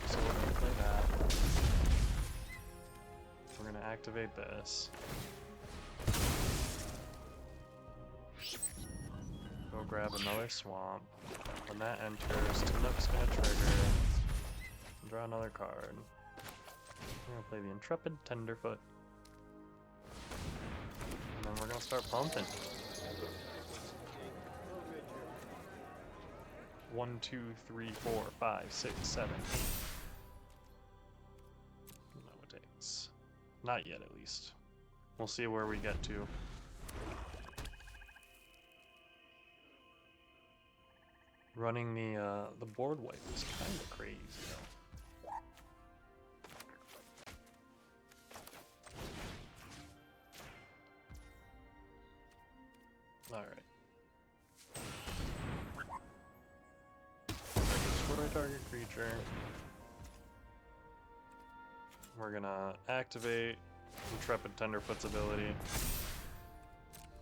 So we're gonna play that. We're gonna activate this. Go grab another swamp. When that enters, Tinook's gonna trigger. Draw another card. We're gonna play the Intrepid Tenderfoot. And then we're gonna start pumping. 1, 2, 3, 4, 5, 6, 7, 8. No, it takes. Not yet, at least. We'll see where we get to. Running the board wipe is kind of crazy, though. Alright. Destroy target creature. We're gonna activate Intrepid Tenderfoot's ability.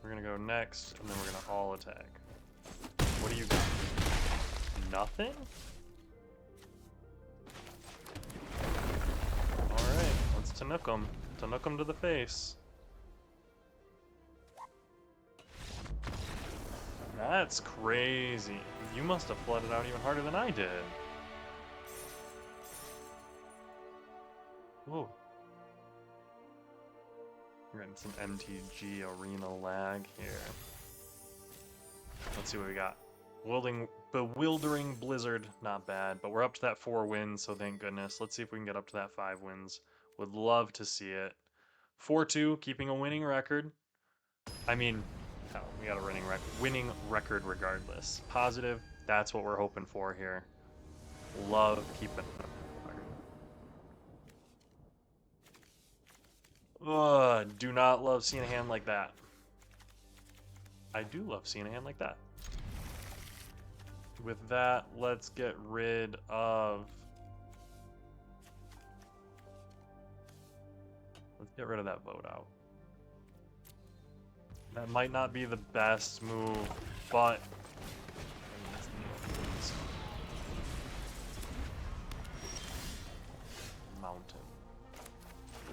We're gonna go next, and then we're gonna all attack. What do you got? Nothing? Alright, let's Tinook him. Tinook him to the face. That's crazy. You must have flooded out even harder than I did. Whoa. We're getting some MTG arena lag here. Let's see what we got. Bewildering Blizzard, not bad, but we're up to that 4 wins, so thank goodness. Let's see if we can get up to that 5 wins. Would love to see it. 4-2, keeping a winning record. I mean, hell, we got a winning record regardless. Positive, that's what we're hoping for here. Love keeping it. Ugh, do not love seeing a hand like that. I do love seeing a hand like that. With that, let's get rid of... Let's get rid of that vote out. That might not be the best move, but... Mountain.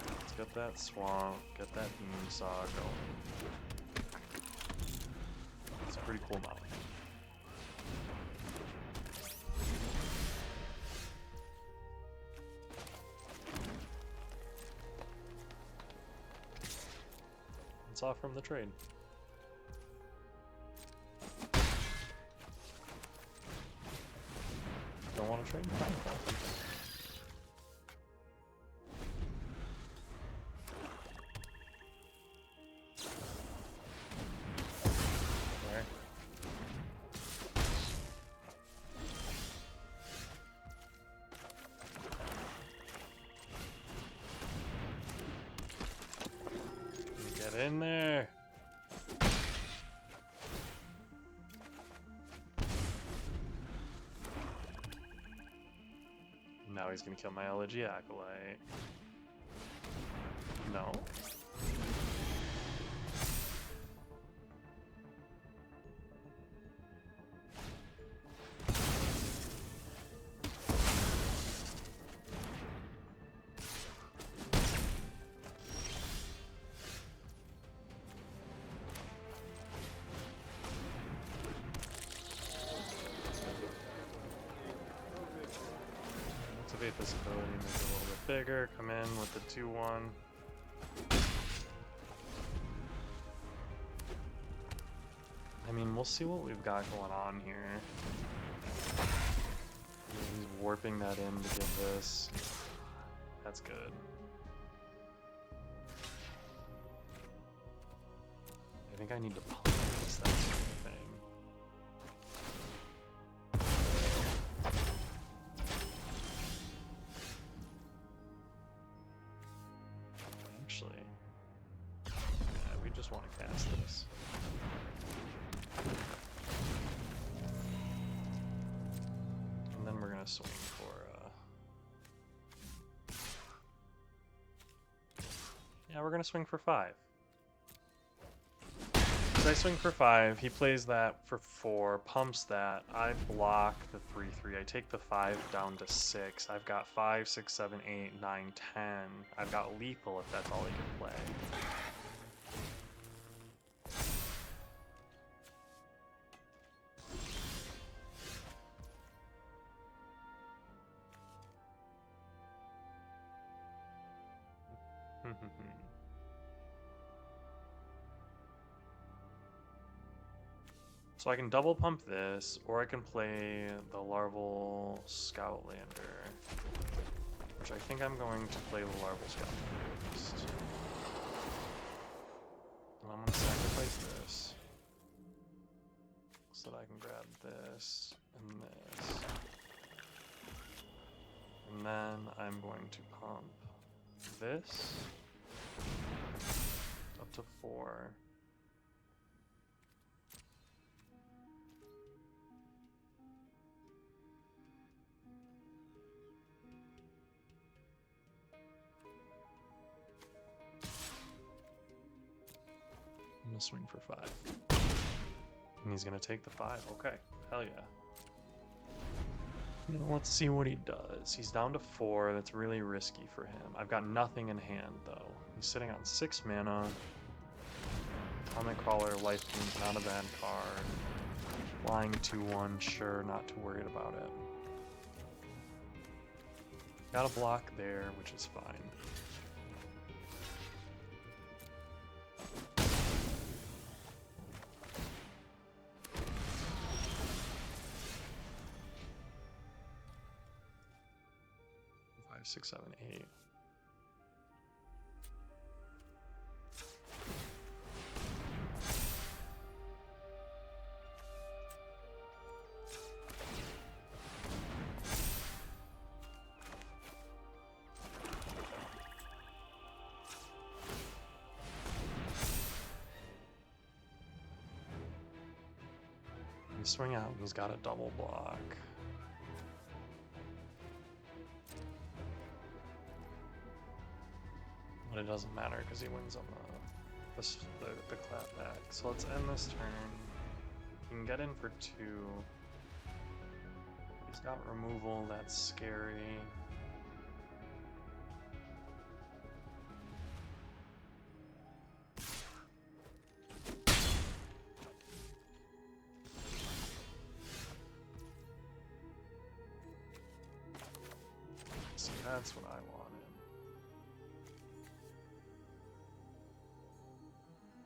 Let's get that swamp, get that beam saw going. It's a pretty cool mountain. It's off from the trade. Don't want to trade? Fine. There. Get in there. Now he's gonna kill my Elegy Acolyte. No. Activate this ability, make it a little bit bigger, come in with the 2-1. I mean, we'll see what we've got going on here. He's warping that in to give this. That's good. I think I need to pump this, that sort of thing. Actually, yeah, we just want to cast this. And then we're going to swing for, yeah, we're going to swing for 5. As I swing for 5, he plays that for 4, pumps that, I block the 3/3, I take the 5 down to 6, I've got 5, 6, 7, 8, 9, 10, I've got lethal if that's all he can play. So I can double pump this, or I can play the Larval Scoutlander, which I think I'm going to play the Larval Scoutlander first. And I'm going to sacrifice this, so that I can grab this, and this. And then I'm going to pump this, up to 4. I'm gonna swing for 5. And he's gonna take the 5. Okay. Hell yeah. Now let's see what he does. He's down to 4. That's really risky for him. I've got nothing in hand, though. He's sitting on 6 mana. Atomic Crawler, Life Beam, not a bad card. Flying 2/1, sure, not too worried about it. Got a block there, which is fine. Five, 6, 7, 8. swing out, he's got a double block. But it doesn't matter because he wins on the clapback. So let's end this turn. He can get in for 2. He's got removal, that's scary. See, that's what I wanted.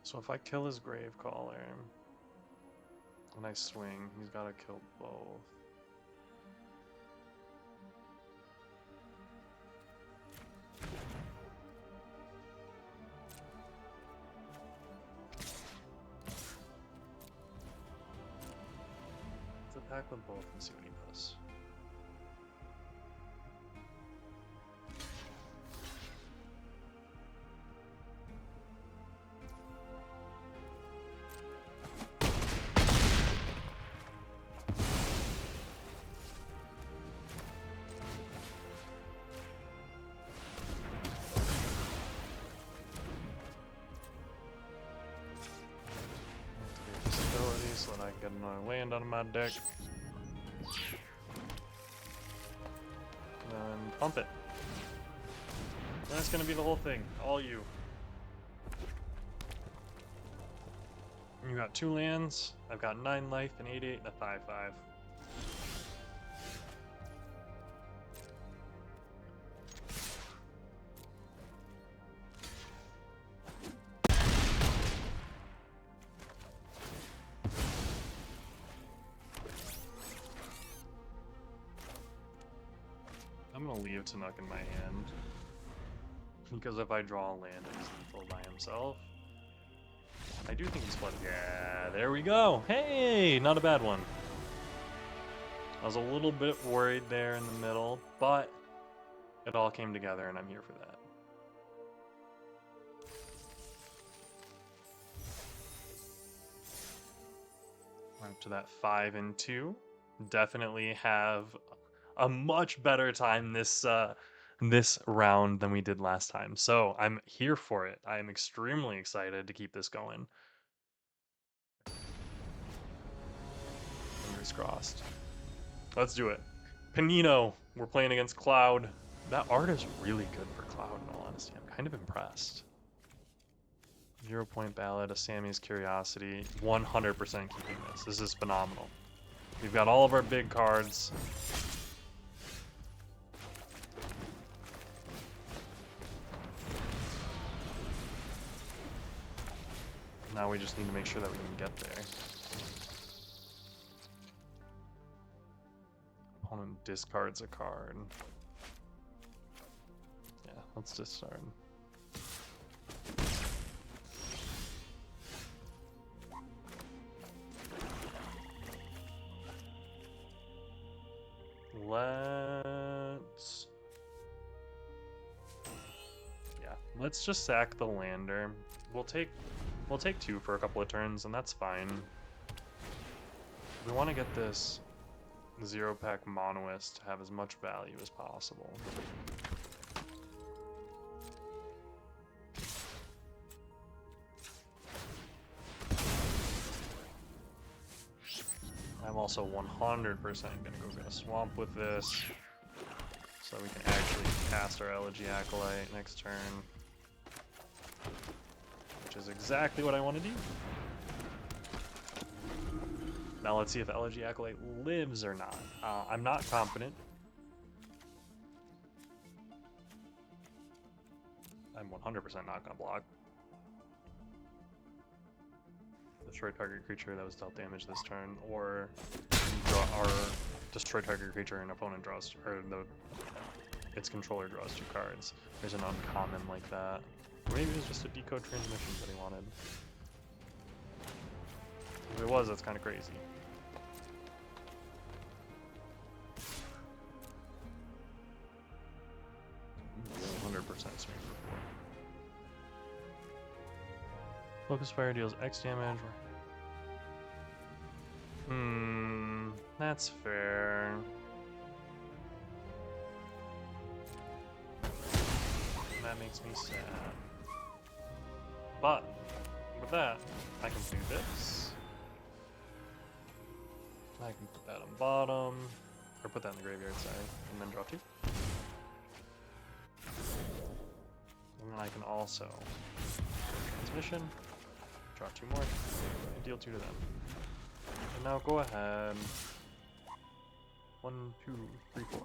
So if I kill his Gravecaller and I swing, he's got to kill both. Let's attack with both and see what he does. So that I can get another land out of my deck. And pump it. That's gonna be the whole thing. All you. You got 2 lands. I've got 9 life, an 8/8, and a 5/5. I'm gonna leave Tanuk in my hand, because if I draw a land, he's lethal by himself. I do think he's flooded. Yeah, there we go. Hey, not a bad one. I was a little bit worried there in the middle, but it all came together, and I'm here for that. We're up to that 5 and 2. Definitely have a much better time this round than we did last time. So I'm here for it. I'm extremely excited to keep this going. Fingers crossed. Let's do it. Panino, we're playing against Cloud. That art is really good for Cloud, in all honesty. I'm kind of impressed. 0 Point Ballad, a Sammy's Curiosity. 100% keeping this. This is phenomenal. We've got all of our big cards. Now we just need to make sure that we can get there. Opponent discards a card. Yeah, let's discard. Let's just sack the lander. We'll take 2 for a couple of turns, and that's fine. We want to get this 0-pack Monoist to have as much value as possible. I'm also 100% gonna go get a swamp with this, so we can actually cast our Elegy Acolyte next turn, which is exactly what I want to do. Now let's see if Elegy Acolyte lives or not. I'm not confident. I'm 100% not gonna block. Destroy target creature that was dealt damage this turn, or destroy target creature and opponent draws, or its controller draws 2 cards. There's an uncommon like that. Or maybe it was just a decode transmission that he wanted. If it was, that's kind of crazy. Ooh, 100% swing for 4. Focus Fire deals X damage. That's fair. That makes me sad. But with that, I can do this. I can put that on bottom, or put that in the graveyard, sorry, and then draw 2. And then I can also transmission, draw 2 more, and deal 2 to them. And now go ahead. 1, 2, 3, 4.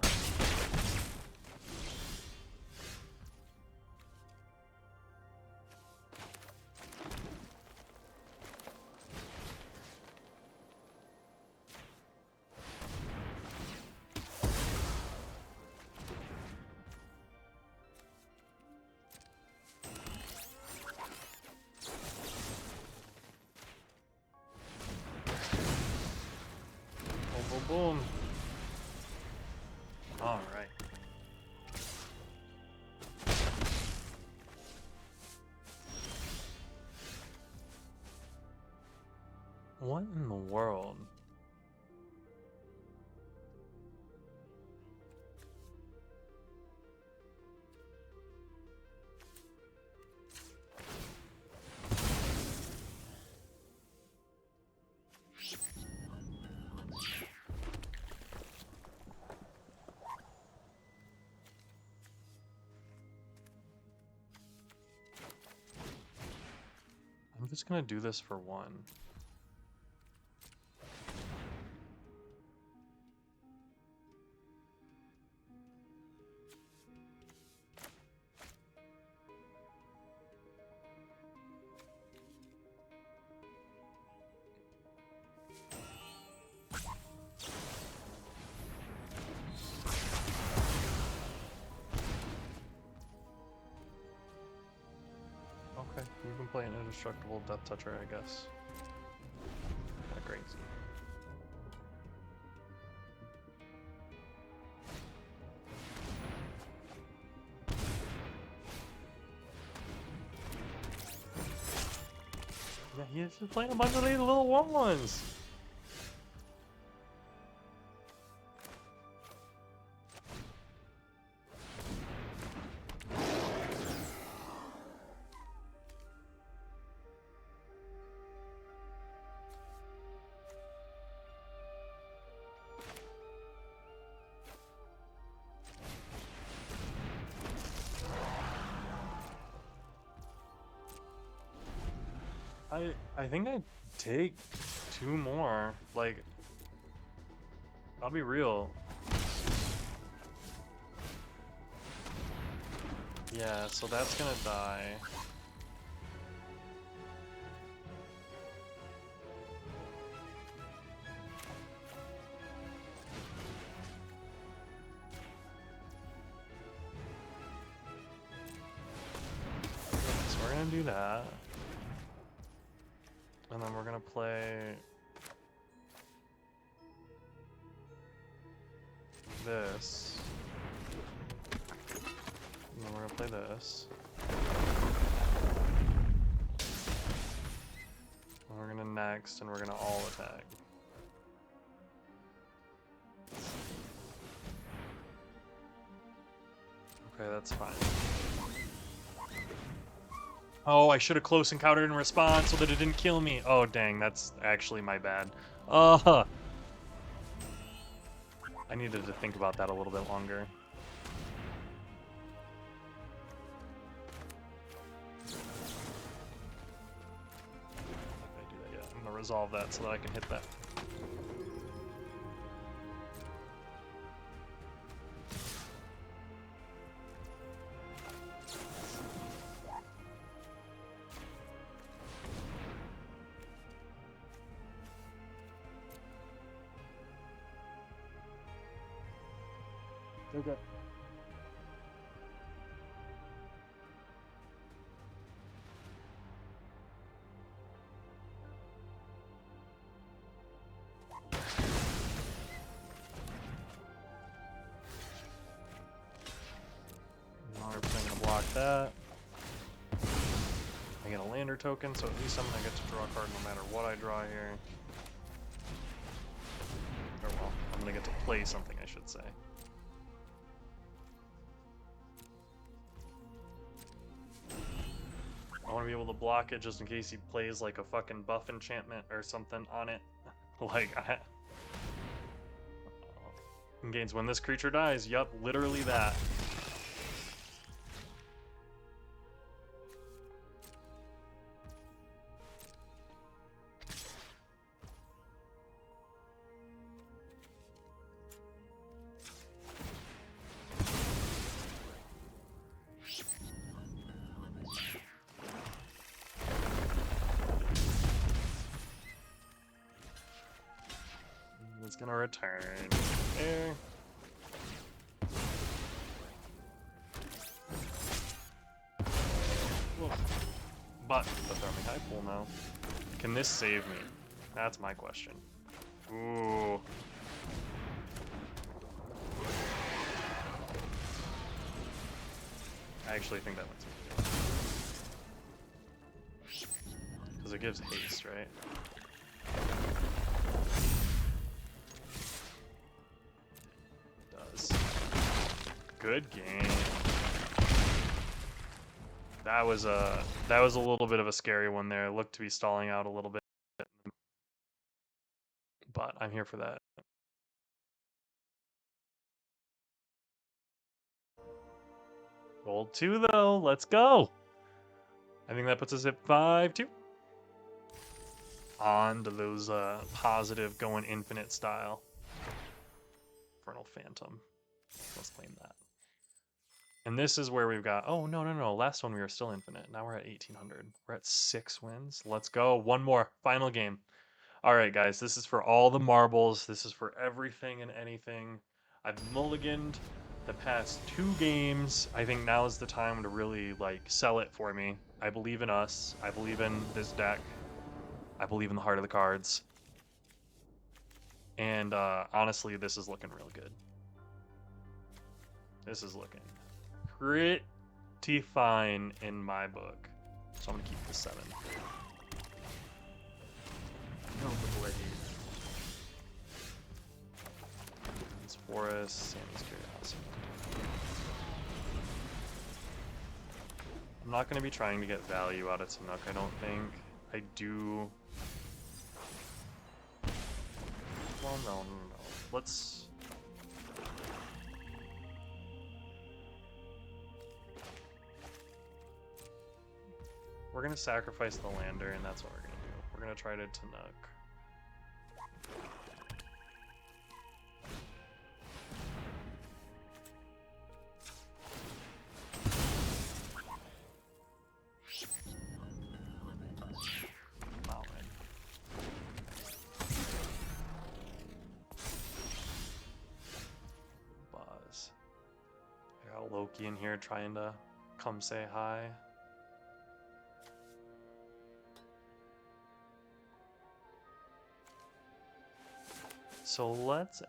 Boom. All right. What in the world? I'm just gonna do this for 1. Okay, you can play an indestructible Death Toucher, I guess. Kinda crazy. Yeah, he's just playing a bunch of these little 1/1s. I think I take 2 more. Like, I'll be real. Yeah, so that's gonna die. So we're gonna do that. And then we're gonna play this. And then we're gonna play this. And we're gonna next, and we're gonna all attack. Okay, that's fine. Oh, I should have close encountered in response so that it didn't kill me. Oh, dang, that's actually my bad. I needed to think about that a little bit longer. I do that yet. I'm gonna resolve that so that I can hit that. Okay. Now we're gonna block that. I get a lander token, so at least I'm gonna get to draw a card no matter what I draw here. gonna get to play something, I should say. I want to be able to block it just in case he plays like a fucking buff enchantment or something on it. Like, gains when this creature dies. Yup, literally that. It's gonna return. There. But the Thermic High Pool now. Can this save me? That's my question. Ooh. I actually think that one's good. Because it gives haste, right? It does. Good game. That was a little bit of a scary one there. It looked to be stalling out a little bit. But I'm here for that. Gold 2 though, let's go! I think that puts us at 5-2. On to those positive going infinite style. Infernal Phantom. Let's claim that. And this is where we've got, oh, no. Last one we were still infinite. Now we're at 1800. We're at 6 wins. Let's go. One more. Final game. All right, guys. This is for all the marbles. This is for everything and anything. I've mulliganed the past 2 games. I think now is the time to really, like, sell it for me. I believe in us. I believe in this deck. I believe in the heart of the cards. And honestly, this is looking real good. This is looking pretty fine in my book. So I'm gonna keep the 7. No, the boy. It's Forest, Sammy's Curiosity. I'm not gonna be trying to get value out of Tanuk, I don't think. I do. Well, no. Let's. We're gonna sacrifice the lander, and that's what we're gonna do. We're gonna try to Tanuk. Mountain. Buzz. I got Loki in here trying to come say hi. So let's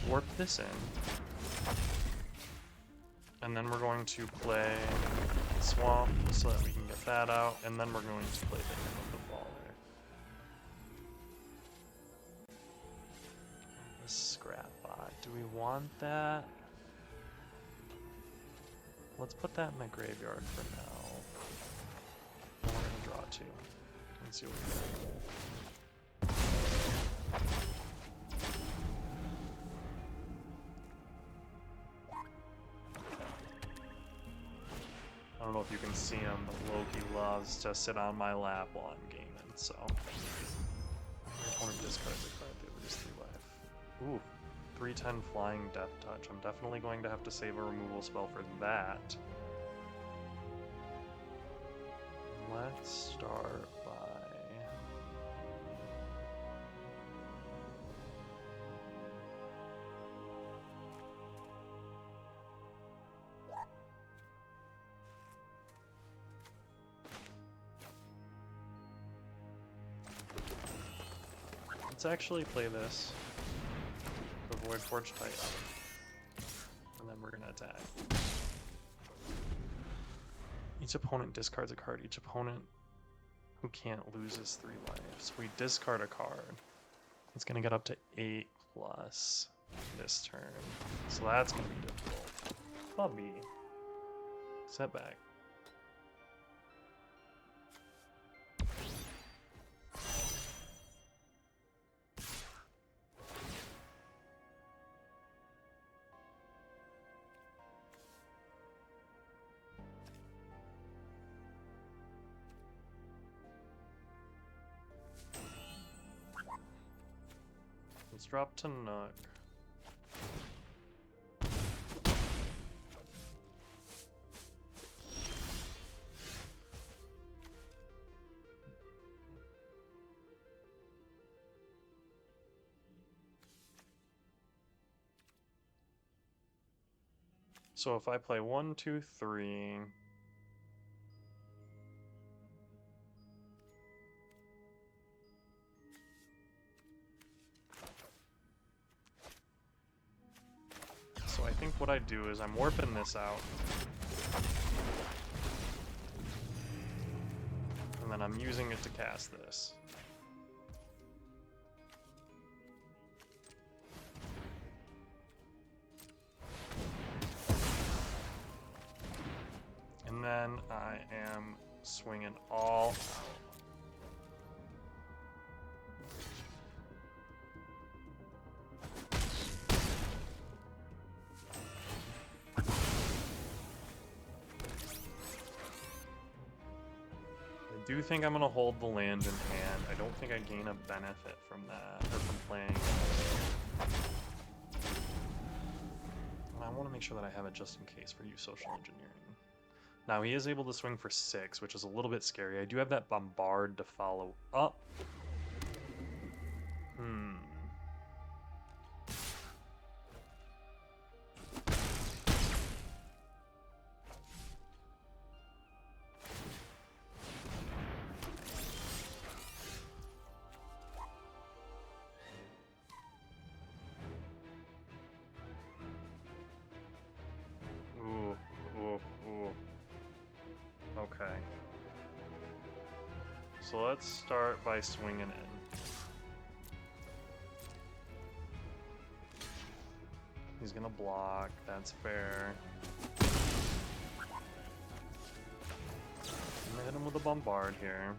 warp this in. And then we're going to play the swamp so that we can get that out, and then we're going to play the Hand of the Baller. The scrap bot. Do we want that? Let's put that in the graveyard for now. And we're gonna draw 2. And see what we get. I don't know if you can see him, but Loki loves to sit on my lap while I'm gaming, so. Your opponent discards a card, they lose 3 life. Ooh, 3/10 Flying Death Touch. I'm definitely going to have to save a removal spell for that. Let's start by... Let's actually play this to avoid Forge Titan, and then we're gonna attack. Each opponent discards a card. Each opponent who can't loses 3 life. So we discard a card. It's gonna get up to 8 plus this turn. So that's gonna be difficult. Bubby. Setback. Let's drop to Nook. So if I play 1, 2, 3. So I think what I do is I'm warping this out. And then I'm using it to cast this. And then I am swinging all out. I do think I'm going to hold the land in hand. I don't think I gain a benefit from that, or from playing it. I want to make sure that I have it just in case for you social engineering. Now he is able to swing for 6, which is a little bit scary. I do have that bombard to follow up. Okay. So let's start by swinging in. He's gonna block, that's fair. I'm gonna hit him with a bombard here.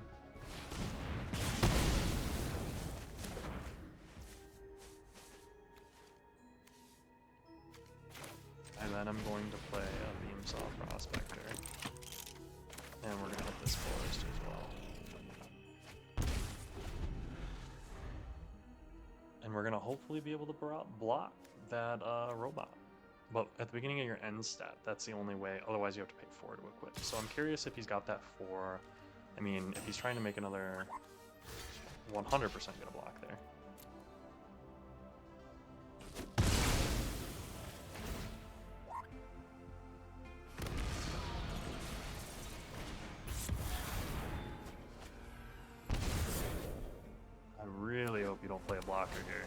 And then I'm going to play a Beamsaw Prospector. And we're gonna hit this forest as well. And we're gonna hopefully be able to block that robot. But at the beginning of your end stat, that's the only way. Otherwise, you have to pay 4 to equip. So I'm curious if he's got that 4. I mean, if he's trying to make another 100% gonna block there. I really hope you don't play a blocker here.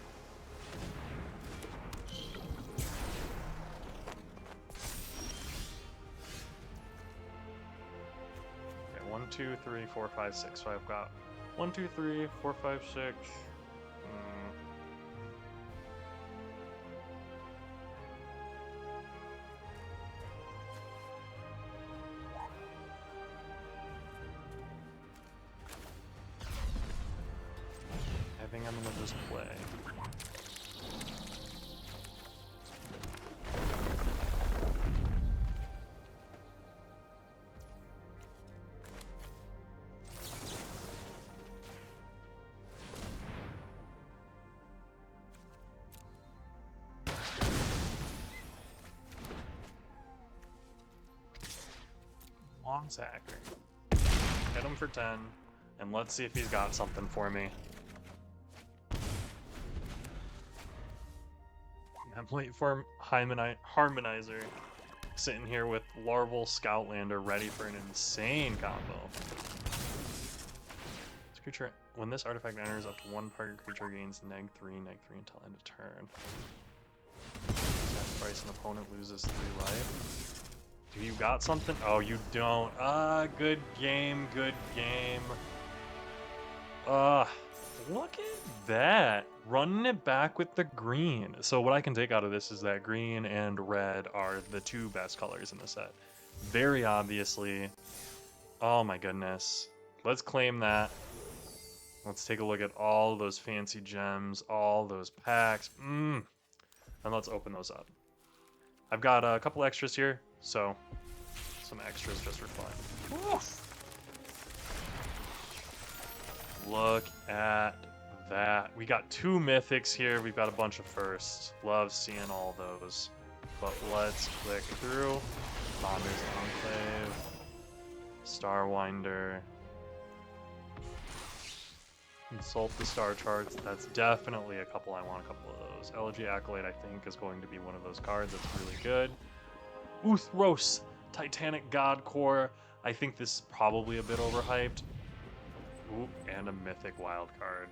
Okay, 1, 2, 3, 4, 5, 6. So I've got 1, 2, 3, 4, 5, 6. I think I'm gonna just play. Long sacker. Hit him for 10, and let's see if he's got something for me. I'm waiting for Harmonizer, sitting here with Larval Scoutlander ready for an insane combo. This creature, when this artifact enters, up to 1 target creature gains -3 until end of turn. Sacrifice an opponent loses 3 life. Do you got something? Oh, you don't. Good game, good game. Look at that. running it back with the green. So what I can take out of this is that green and red are the two best colors in the set. Very obviously. Oh my goodness. Let's claim that. Let's take a look at all those fancy gems, all those packs. And let's open those up. I've got a couple extras here, so some extras just for fun. Look at that. We got 2 mythics here. We've got a bunch of firsts. Love seeing all those. But let's click through. Bonder's Enclave. Starwinder. Consult the star charts. That's definitely a couple. I want a couple of those. Elegy Acolyte, I think, is going to be one of those cards that's really good. Uthros, Titanic God Core. I think this is probably a bit overhyped. Ooh, and a mythic wild card.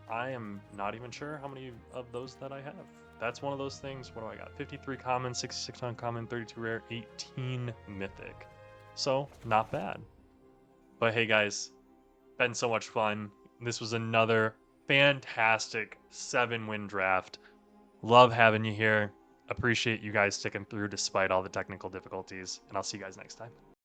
I am not even sure how many of those that I have. That's one of those things. What do I got? 53 common, 66 uncommon, 32 rare, 18 mythic. So, not bad. But hey guys, been so much fun. This was another fantastic 7-win draft. Love having you here. Appreciate you guys sticking through despite all the technical difficulties, and I'll see you guys next time.